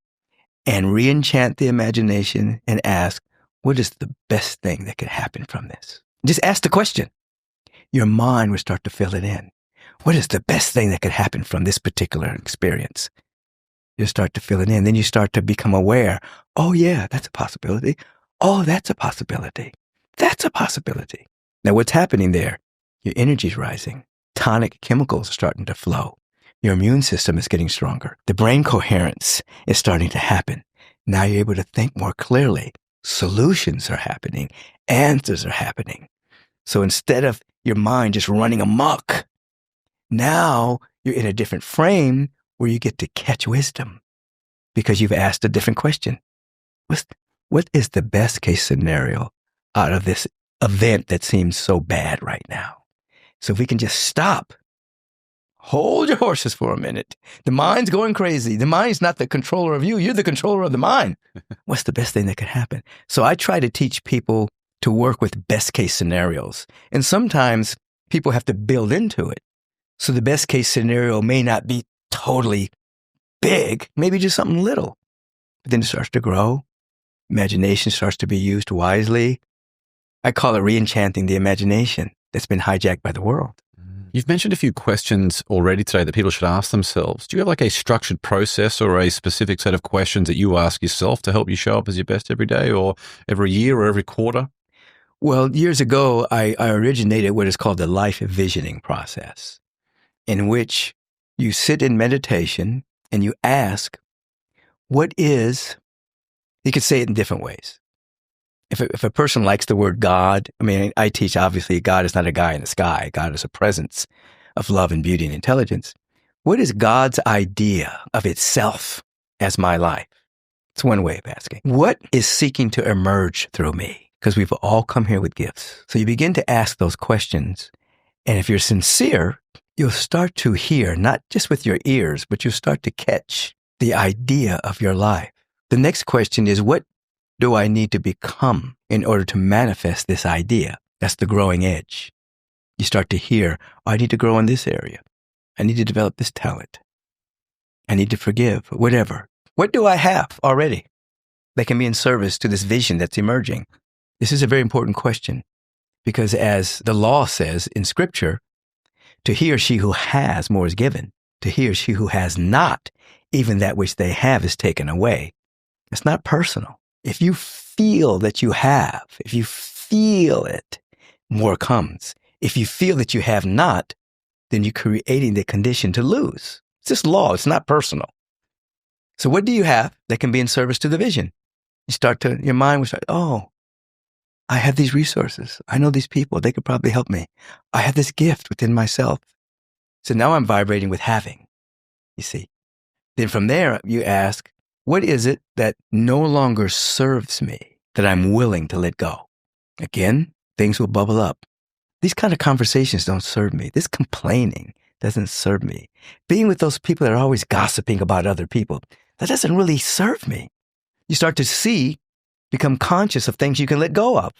and re-enchant the imagination and ask, what is the best thing that could happen from this? Just ask the question. Your mind will start to fill it in. What is the best thing that could happen from this particular experience? You start to fill it in. Then you start to become aware. Oh, yeah, that's a possibility. Oh, that's a possibility. That's a possibility. Now, what's happening there? Your energy's rising. Tonic chemicals are starting to flow. Your immune system is getting stronger. The brain coherence is starting to happen. Now you're able to think more clearly. Solutions are happening. Answers are happening. So instead of your mind just running amok, now you're in a different frame where you get to catch wisdom because you've asked a different question. What is the best case scenario out of this event that seems so bad right now? So if we can just stop, hold your horses for a minute. The mind's going crazy. The mind's not the controller of you. You're the controller of the mind. What's the best thing that could happen? So I try to teach people to work with best case scenarios. And sometimes people have to build into it. So the best case scenario may not be totally big, maybe just something little. But then it starts to grow. Imagination starts to be used wisely. I call it re-enchanting the imagination that's been hijacked by the world. You've mentioned a few questions already today that people should ask themselves. Do you have like a structured process or a specific set of questions that you ask yourself to help you show up as your best every day or every year or every quarter? Well, years ago, I originated what is called the life visioning process, in which you sit in meditation and you ask, what is, you could say it in different ways. If a person likes the word God, I mean, I teach, obviously, God is not a guy in the sky. God is a presence of love and beauty and intelligence. What is God's idea of itself as my life? It's one way of asking. What is seeking to emerge through me? Because we've all come here with gifts. So you begin to ask those questions. And if you're sincere, you'll start to hear, not just with your ears, but you'll start to catch the idea of your life. The next question is, what do I need to become in order to manifest this idea? That's the growing edge. You start to hear, I need to grow in this area. I need to develop this talent. I need to forgive, whatever. What do I have already that can be in service to this vision that's emerging? This is a very important question because as the law says in Scripture, to he or she who has, more is given. To he or she who has not, even that which they have is taken away. It's not personal. If you feel that you have, if you feel it, more comes. If you feel that you have not, then you're creating the condition to lose. It's just law. It's not personal. So what do you have that can be in service to the vision? Your mind will start, oh, I have these resources. I know these people. They could probably help me. I have this gift within myself. So now I'm vibrating with having, you see. Then from there, you ask, what is it that no longer serves me that I'm willing to let go? Again, things will bubble up. These kind of conversations don't serve me. This complaining doesn't serve me. Being with those people that are always gossiping about other people, that doesn't really serve me. You start to become conscious of things you can let go of.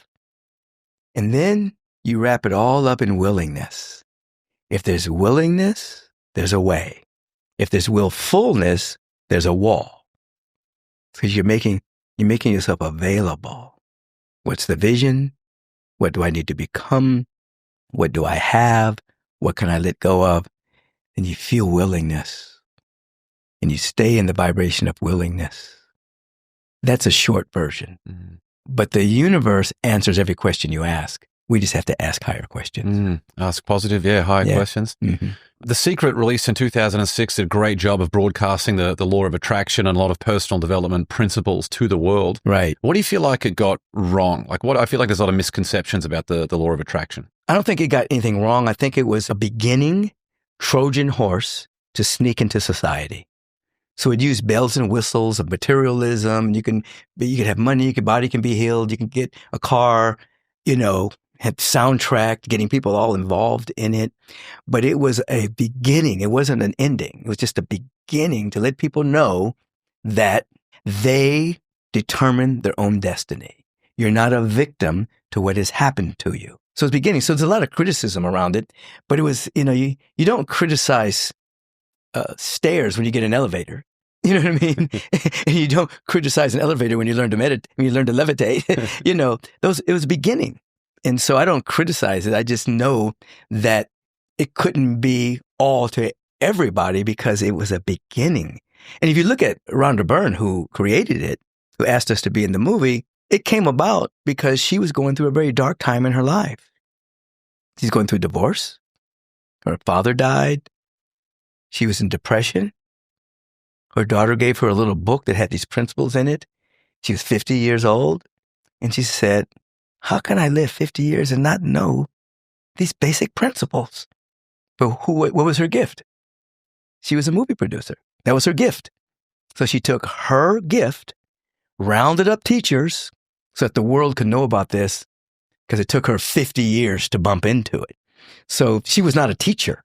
And then you wrap it all up in willingness. If there's willingness, there's a way. If there's willfulness, there's a wall. Because you're making yourself available. What's the vision? What do I need to become? What do I have? What can I let go of? And you feel willingness. And you stay in the vibration of willingness. That's a short version. Mm-hmm. But the universe answers every question you ask. We just have to ask higher questions. Ask positive, higher questions. Mm-hmm. The Secret, released in 2006, did a great job of broadcasting the law of attraction and a lot of personal development principles to the world. Right. What do you feel like it got wrong? I feel like there's a lot of misconceptions about the law of attraction. I don't think it got anything wrong. I think it was a beginning Trojan horse to sneak into society. So it used bells and whistles of materialism. You can have money, your body can be healed, you can get a car, had soundtrack, getting people all involved in it. But it was a beginning. It wasn't an ending. It was just a beginning to let people know that they determine their own destiny. You're not a victim to what has happened to you. So it's beginning. So there's a lot of criticism around it, but it was, you don't criticize stairs when you get an elevator. You know what I mean? And you don't criticize an elevator when you learn to meditate, when you learn to levitate. It was beginning. And so I don't criticize it. I just know that it couldn't be all to everybody because it was a beginning. And if you look at Rhonda Byrne, who created it, who asked us to be in the movie, it came about because she was going through a very dark time in her life. She's going through divorce. Her father died. She was in depression. Her daughter gave her a little book that had these principles in it. She was 50 years old. And she said, how can I live 50 years and not know these basic principles? But what was her gift? She was a movie producer. That was her gift. So she took her gift, rounded up teachers so that the world could know about this, because it took her 50 years to bump into it. So she was not a teacher.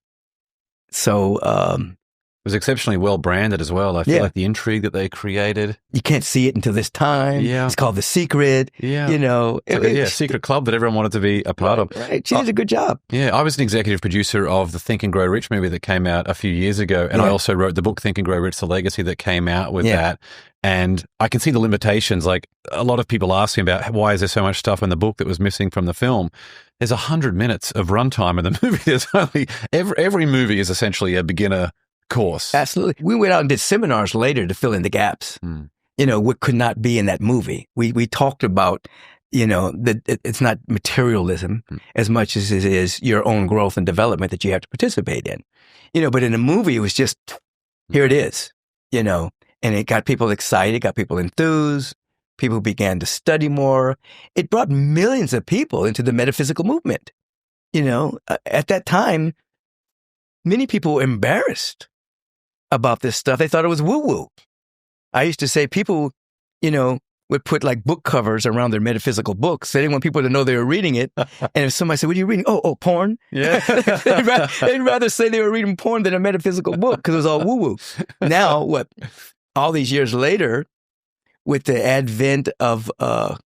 So it was exceptionally well branded as well. I feel like the intrigue that they created. You can't see it until this time. Yeah. It's called The Secret. Yeah. You know. Secret club that everyone wanted to be a part of. Right. She did a good job. Yeah. I was an executive producer of the Think and Grow Rich movie that came out a few years ago. And I also wrote the book Think and Grow Rich, The Legacy, that came out with that. And I can see the limitations. Like, a lot of people ask me about why is there so much stuff in the book that was missing from the film. There's 100 minutes of runtime in the movie. There's only every movie is essentially a beginner course. Absolutely. We went out and did seminars later to fill in the gaps. You know, what could not be in that movie. We talked about, you know, that it's not materialism as much as it is your own growth and development that you have to participate in. You know, but in a movie, it was just, here it is, you know, and it got people excited, got people enthused. People began to study more. It brought millions of people into the metaphysical movement. You know, at that time, many people were embarrassed about this stuff. They thought it was woo-woo. I used to say people, you know, would put like book covers around their metaphysical books. They didn't want people to know they were reading it. And if somebody said, what are you reading? Oh, porn? Yeah. they'd rather say they were reading porn than a metaphysical book because it was all woo-woo. Now, all these years later, with the advent of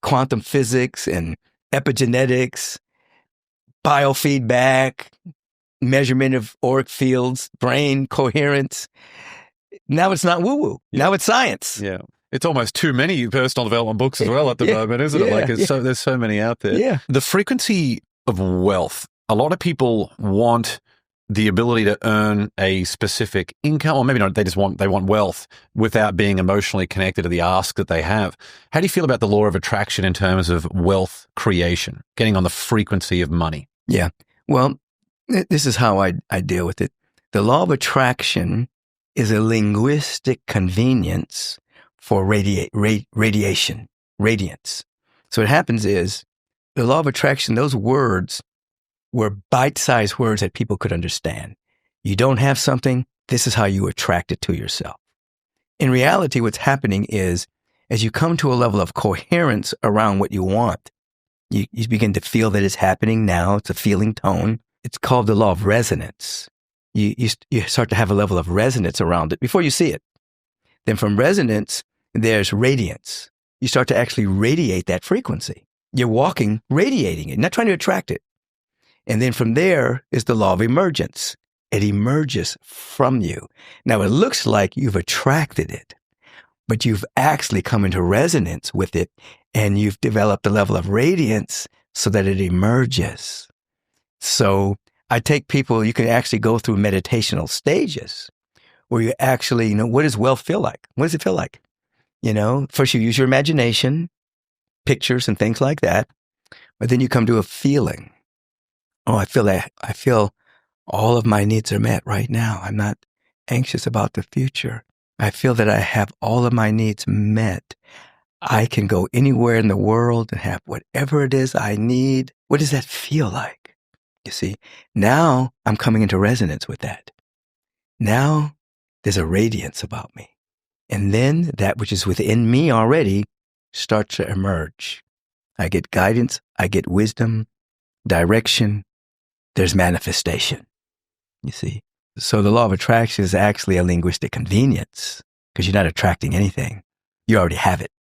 quantum physics and epigenetics, biofeedback, measurement of auric fields, brain coherence, now it's not woo-woo. Now it's science. Yeah. It's almost too many personal development books as well at the moment, isn't it? Like there's so many out there. Yeah. The frequency of wealth. A lot of people want the ability to earn a specific income, or maybe not, they want wealth without being emotionally connected to the ask that they have. How do you feel about the law of attraction in terms of wealth creation, getting on the frequency of money? Yeah. Well, this is how I deal with it. The law of attraction is a linguistic convenience for radiation, radiance. So what happens is the law of attraction, those words were bite-sized words that people could understand. You don't have something, this is how you attract it to yourself. In reality, what's happening is as you come to a level of coherence around what you want, you begin to feel that it's happening now. It's a feeling tone. It's called the law of resonance. You start to have a level of resonance around it before you see it. Then from resonance, there's radiance. You start to actually radiate that frequency. You're walking, radiating it, not trying to attract it. And then from there is the law of emergence. It emerges from you. Now, it looks like you've attracted it, but you've actually come into resonance with it, and you've developed a level of radiance so that it emerges. So I take people, you can actually go through meditational stages where you actually, what does wealth feel like? What does it feel like? First you use your imagination, pictures and things like that, but then you come to a feeling. Oh, I feel all of my needs are met right now. I'm not anxious about the future. I feel that I have all of my needs met. I can go anywhere in the world and have whatever it is I need. What does that feel like? You see, now I'm coming into resonance with that. Now there's a radiance about me. And then that which is within me already starts to emerge. I get guidance, I get wisdom, direction, there's manifestation, you see. So the law of attraction is actually a linguistic convenience because you're not attracting anything. You already have it.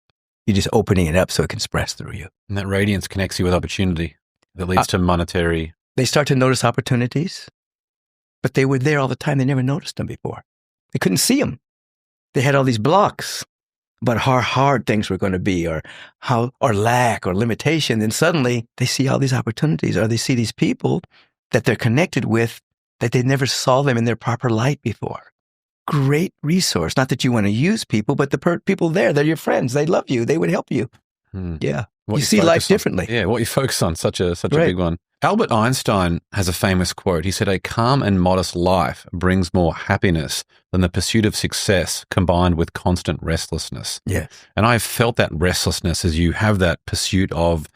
You're just opening it up so it can spread through you. And that radiance connects you with opportunity that leads to monetary. They start to notice opportunities, but they were there all the time. They never noticed them before. They couldn't see them. They had all these blocks. about how hard things were going to be or lack or limitation, then suddenly they see all these opportunities, or they see these people that they're connected with that they never saw them in their proper light before. Great resource. Not that you want to use people, but the people there, they're your friends. They love you. They would help you. Yeah. You see life differently. Yeah, what you focus on, such a big one. Albert Einstein has a famous quote. He said, "A calm and modest life brings more happiness than the pursuit of success combined with constant restlessness." Yes. And I've felt that restlessness as you have that pursuit of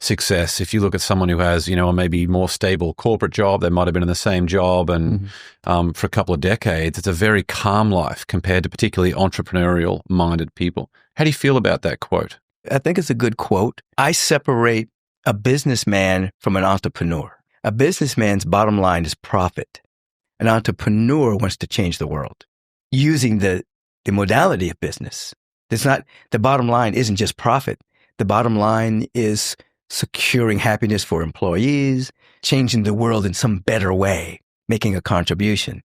success. If you look at someone who has, a maybe more stable corporate job, they might have been in the same job and for a couple of decades, it's a very calm life compared to particularly entrepreneurial-minded people. How do you feel about that quote? I think it's a good quote. I separate a businessman from an entrepreneur. A businessman's bottom line is profit. An entrepreneur wants to change the world using the modality of business. The bottom line isn't just profit. The bottom line is securing happiness for employees, changing the world in some better way, making a contribution.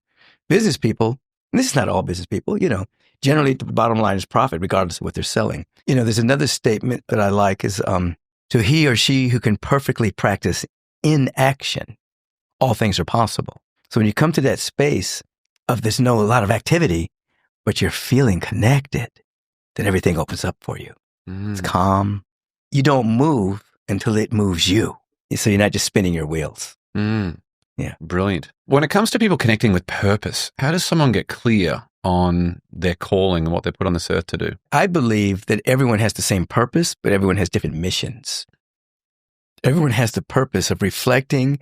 Business people, and this is not all business people, generally the bottom line is profit regardless of what they're selling. There's another statement that I like is, to he or she who can perfectly practice in action, all things are possible. So when you come to that space of there's a lot of activity, but you're feeling connected, then everything opens up for you. It's calm. You don't move until it moves you. So you're not just spinning your wheels. Yeah. Brilliant. When it comes to people connecting with purpose, how does someone get clear on their calling and what they're put on this earth to do? I believe that everyone has the same purpose, but everyone has different missions. Everyone has the purpose of reflecting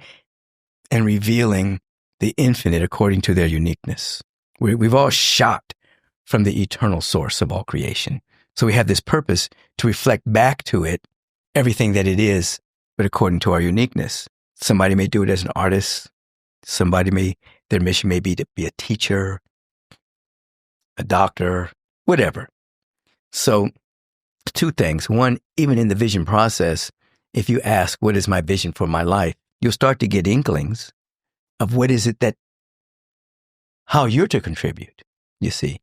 and revealing the infinite according to their uniqueness. We've all shot from the eternal source of all creation. So we have this purpose to reflect back to it everything that it is, but according to our uniqueness. Somebody may do it as an artist. Their mission may be to be a teacher, a doctor, whatever. So 2 things. One, even in the vision process, if you ask, what is my vision for my life? You'll start to get inklings of what is it how you're to contribute, you see.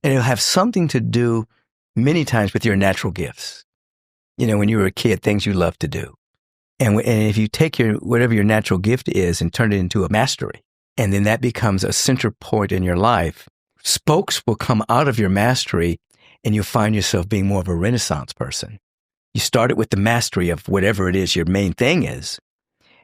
And it'll have something to do many times with your natural gifts. When you were a kid, things you love to do. And if you take whatever your natural gift is and turn it into a mastery, and then that becomes a center point in your life, spokes will come out of your mastery and you'll find yourself being more of a Renaissance person. You started with the mastery of whatever it is your main thing is.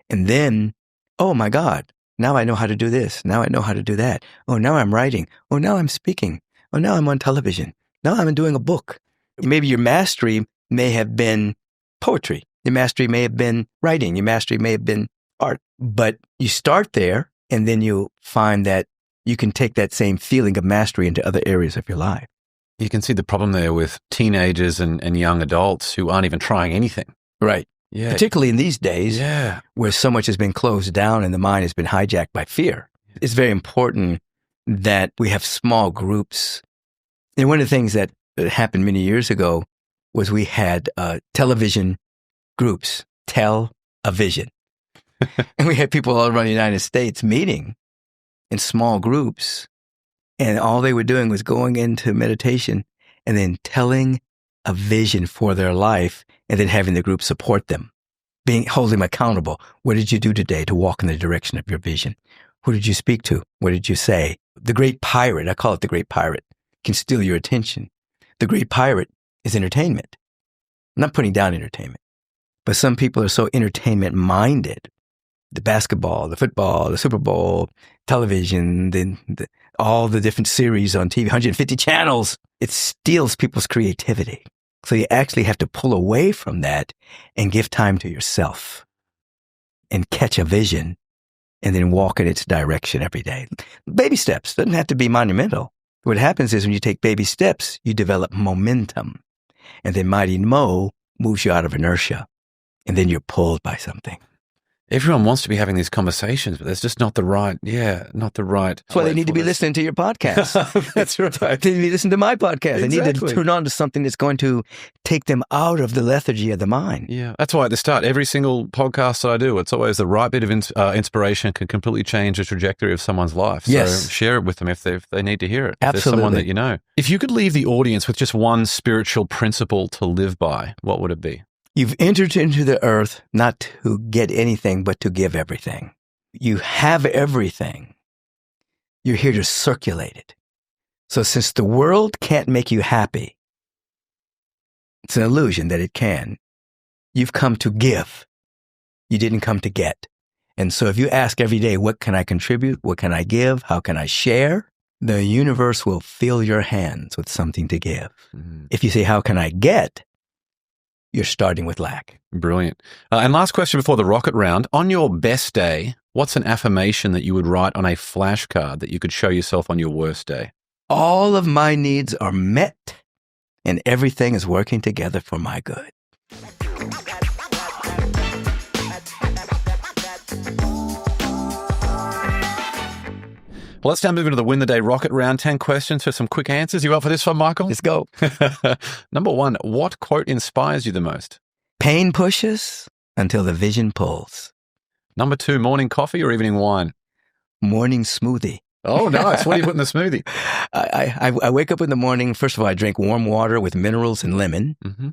And then, oh my God, now I know how to do this. Now I know how to do that. Oh, now I'm writing. Oh, now I'm speaking. Oh, now I'm on television. Now I'm doing a book. Maybe your mastery may have been poetry. Your mastery may have been writing. Your mastery may have been art. But you start there, and then you'll find that you can take that same feeling of mastery into other areas of your life. You can see the problem there with teenagers and young adults who aren't even trying anything. Right. Yeah. Particularly in these days where so much has been closed down and the mind has been hijacked by fear. It's very important that we have small groups. And one of the things that happened many years ago was we had television groups, tell-a-vision. And we had people all around the United States meeting in small groups. And all they were doing was going into meditation and then telling a vision for their life and then having the group support them, holding them accountable. What did you do today to walk in the direction of your vision? Who did you speak to? What did you say? The great pirate, I call it the great pirate, can steal your attention. The great pirate is entertainment. I'm not putting down entertainment, but some people are so entertainment minded. The basketball, the football, the Super Bowl, television, all the different series on TV, 150 channels. It steals people's creativity. So you actually have to pull away from that and give time to yourself and catch a vision and then walk in its direction every day. Baby steps. Doesn't have to be monumental. What happens is when you take baby steps, you develop momentum. And then Mighty Mo moves you out of inertia. And then you're pulled by something. Everyone wants to be having these conversations, but there's just not the right. That's why they need to be listening to your podcast. That's right. They need to be listening to my podcast. They need to Exactly. tune on to something that's going to take them out of the lethargy of the mind. Yeah, that's why at the start, every single podcast that I do, it's always the right bit of inspiration can completely change the trajectory of someone's life. So Yes. share it with them if they need to hear it. If Absolutely. there's someone that you know. If you could leave the audience with just one spiritual principle to live by, what would it be? You've entered into the earth not to get anything, but to give everything. You have everything. You're here to circulate it. So since the world can't make you happy, it's an illusion that it can. You've come to give. You didn't come to get. And so if you ask every day, what can I contribute? What can I give? How can I share? The universe will fill your hands with something to give. Mm-hmm. If you say, how can I get? You're starting with lack. Brilliant. And last question before the rocket round. On your best day, what's an affirmation that you would write on a flashcard that you could show yourself on your worst day? All of my needs are met and everything is working together for my good. Well, let's now move into the Win the Day rocket round. 10 questions for some quick answers. You up for this one, Michael? Let's go. Number one, what quote inspires you the most? Pain pushes until the vision pulls. Number two, morning coffee or evening wine? Morning smoothie. Oh, nice. What do you put in the smoothie? I wake up in the morning. First of all, I drink warm water with minerals and lemon. Mm-hmm.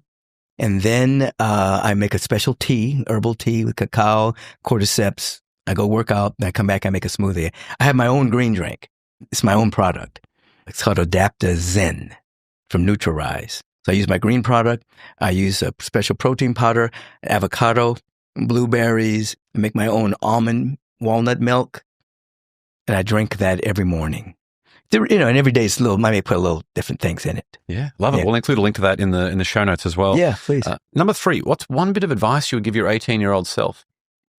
And then I make a special tea, herbal tea with cacao, cordyceps. I go work out, then I come back, I make a smoothie. I have my own green drink. It's my own product. It's called Adapta Zen from Nutri-Rise. So I use my green product. I use a special protein powder, avocado, blueberries. I make my own almond walnut milk. And I drink that every morning. And every day it's I may put a little different things in it. Yeah, love it. Yeah. We'll include a link to that in the show notes as well. Yeah, please. Number three, what's one bit of advice you would give your 18-year-old self?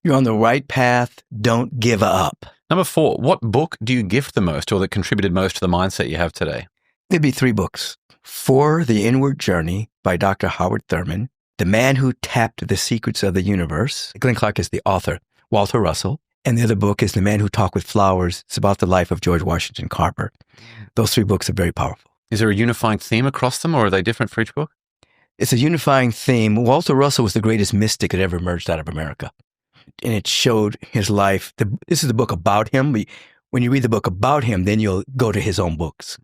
You're on the right path. Don't give up. Number four, what book do you gift the most or that contributed most to the mindset you have today? There'd be 3 books. For the Inward Journey by Dr. Howard Thurman, The Man Who Tapped the Secrets of the Universe. Glenn Clark is the author, Walter Russell. And the other book is The Man Who Talked with Flowers. It's about the life of George Washington Carver. Those 3 books are very powerful. Is there a unifying theme across them or are they different for each book? It's a unifying theme. Walter Russell was the greatest mystic that ever emerged out of America. And it showed his life. This is the book about him. When you read the book about him, then you'll go to his own books.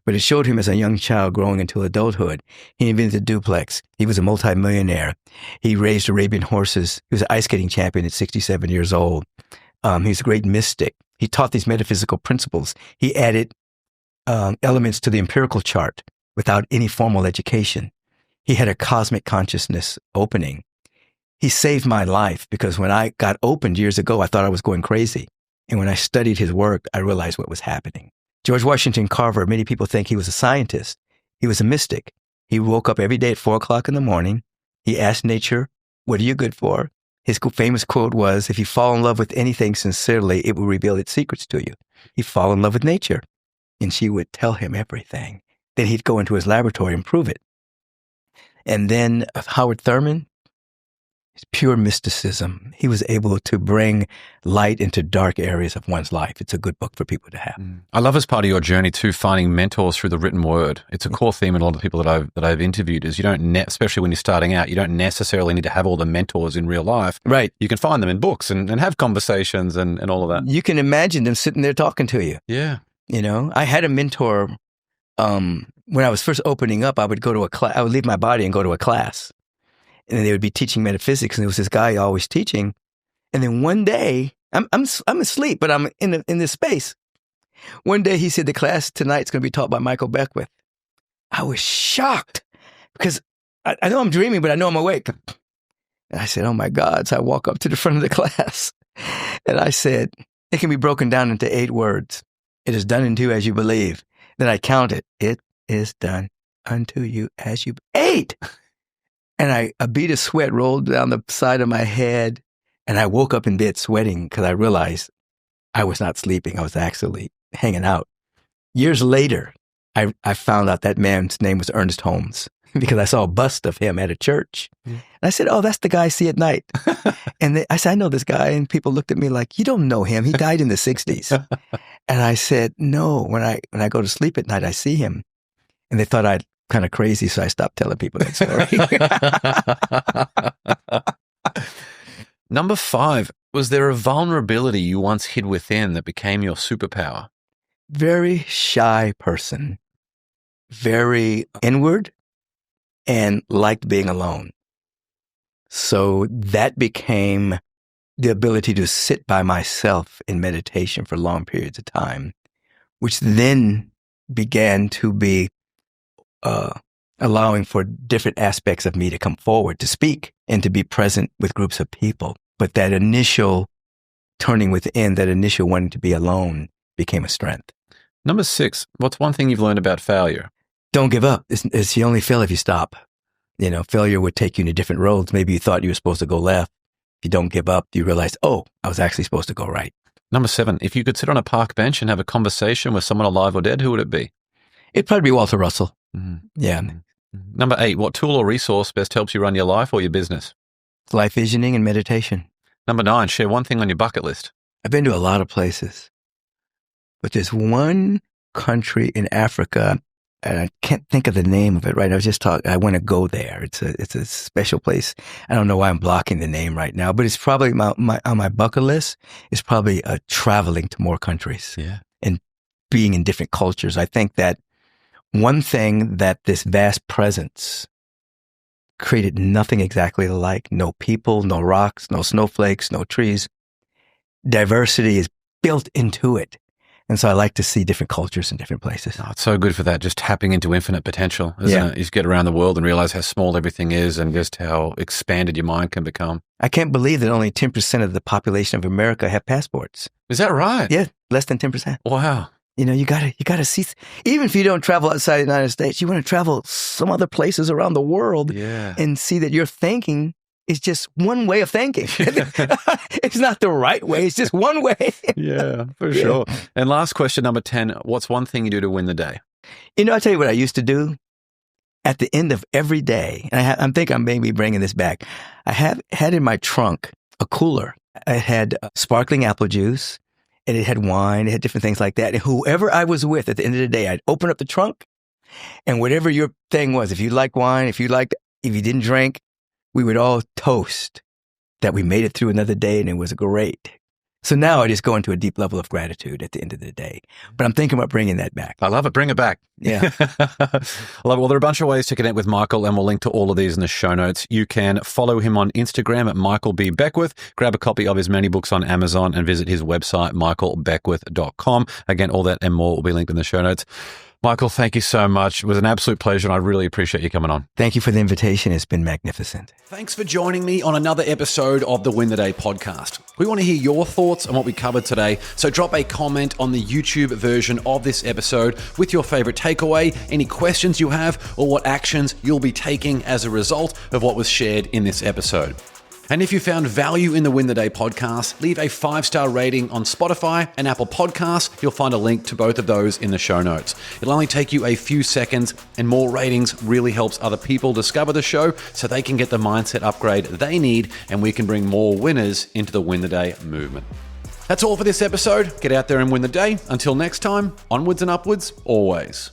But it showed him as a young child growing into adulthood. He invented the duplex. He was a multimillionaire. He raised Arabian horses. He was an ice skating champion at 67 years old. He's a great mystic. He taught these metaphysical principles. He added elements to the empirical chart without any formal education. He had a cosmic consciousness opening. He saved my life because when I got opened years ago, I thought I was going crazy. And when I studied his work, I realized what was happening. George Washington Carver, many people think he was a scientist. He was a mystic. He woke up every day at 4 o'clock in the morning. He asked nature, what are you good for? His famous quote was, if you fall in love with anything sincerely, it will reveal its secrets to you. He'd fall in love with nature, and she would tell him everything. Then he'd go into his laboratory and prove it. And then Howard Thurman, pure mysticism. He was able to bring light into dark areas of one's life. It's a good book for people to have. I love as part of your journey too, finding mentors through the written word. It's a core theme in a lot of people that I've interviewed is you don't, especially when you're starting out, you don't necessarily need to have all the mentors in real life. Right. You can find them in books and have conversations and all of that. You can imagine them sitting there talking to you. Yeah. I had a mentor when I was first opening up. I would go to a class. I would leave my body and go to a class. And they would be teaching metaphysics, and there was this guy always teaching. And then one day, I'm asleep, but I'm in this space. One day he said, the class tonight's going to be taught by Michael Beckwith. I was shocked because I know I'm dreaming, but I know I'm awake. And I said, oh my God. So I walk up to the front of the class and I said, it can be broken down into 8 words. It is done unto you as you believe. Then I counted. It is done unto you as you 8. And a bead of sweat rolled down the side of my head. And I woke up in bed sweating because I realized I was not sleeping. I was actually hanging out. Years later, I found out that man's name was Ernest Holmes. because I saw a bust of him at a church. And I said, oh, that's the guy I see at night. And I said, I know this guy. And people looked at me like, you don't know him. He died in the 60s. And I said, no, when I go to sleep at night, I see him. And they thought I'd kind of crazy, so I stopped telling people that story. Number 5, was there a vulnerability you once hid within that became your superpower? Very shy person, very inward, and liked being alone. So that became the ability to sit by myself in meditation for long periods of time, which then began to be allowing for different aspects of me to come forward, to speak, and to be present with groups of people. But that initial turning within, that initial wanting to be alone became a strength. Number 6, what's one thing you've learned about failure? Don't give up. It's you only fail if you stop. You know, failure would take you into different roads. Maybe you thought you were supposed to go left. If you don't give up, you realize, oh, I was actually supposed to go right. Number 7, if you could sit on a park bench and have a conversation with someone alive or dead, who would it be? It'd probably be Walter Russell. Mm-hmm. Yeah. Number 8, what tool or resource best helps you run your life or your business? Life visioning and meditation. Number 9, share one thing on your bucket list. I've been to a lot of places, but there's one country in Africa, and I can't think of the name of it right now. I want to go there. It's a special place. I don't know why I'm blocking the name right now, but it's probably on my bucket list. It's probably traveling to more countries and being in different cultures. I think that one thing that this vast presence created nothing exactly alike. No people, no rocks, no snowflakes, no trees. Diversity is built into it. And so I like to see different cultures in different places. Oh, it's so good for that, just tapping into infinite potential, isn't it? You just get around the world and realize how small everything is and just how expanded your mind can become. I can't believe that only 10% of the population of America have passports. Is that right? Yeah, less than 10%. Wow. You know, you gotta see, even if you don't travel outside the United States, you want to travel some other places around the world and see that your thinking is just one way of thinking. It's not the right way. It's just one way. Yeah, for sure. And last question, number 10, what's one thing you do to win the day? You know, I'll tell you what I used to do at the end of every day. And I think I'm maybe bringing this back. I had in my trunk a cooler. I had sparkling apple juice. And it had wine, it had different things like that. And whoever I was with at the end of the day, I'd open up the trunk, and whatever your thing was, if you liked wine, if you didn't drink, we would all toast that we made it through another day and it was great. So now I just go into a deep level of gratitude at the end of the day. But I'm thinking about bringing that back. I love it. Bring it back. Yeah. I love it. Well, there are a bunch of ways to connect with Michael, and we'll link to all of these in the show notes. You can follow him on Instagram at Michael B. Beckwith, grab a copy of his many books on Amazon, and visit his website, michaelbeckwith.com. Again, all that and more will be linked in the show notes. Michael, thank you so much. It was an absolute pleasure, and I really appreciate you coming on. Thank you for the invitation. It's been magnificent. Thanks for joining me on another episode of the Win the Day podcast. We want to hear your thoughts on what we covered today, so drop a comment on the YouTube version of this episode with your favorite takeaway, any questions you have, or what actions you'll be taking as a result of what was shared in this episode. And if you found value in the Win the Day podcast, leave a 5-star rating on Spotify and Apple Podcasts. You'll find a link to both of those in the show notes. It'll only take you a few seconds, and more ratings really helps other people discover the show so they can get the mindset upgrade they need, and we can bring more winners into the Win the Day movement. That's all for this episode. Get out there and win the day. Until next time, onwards and upwards, always.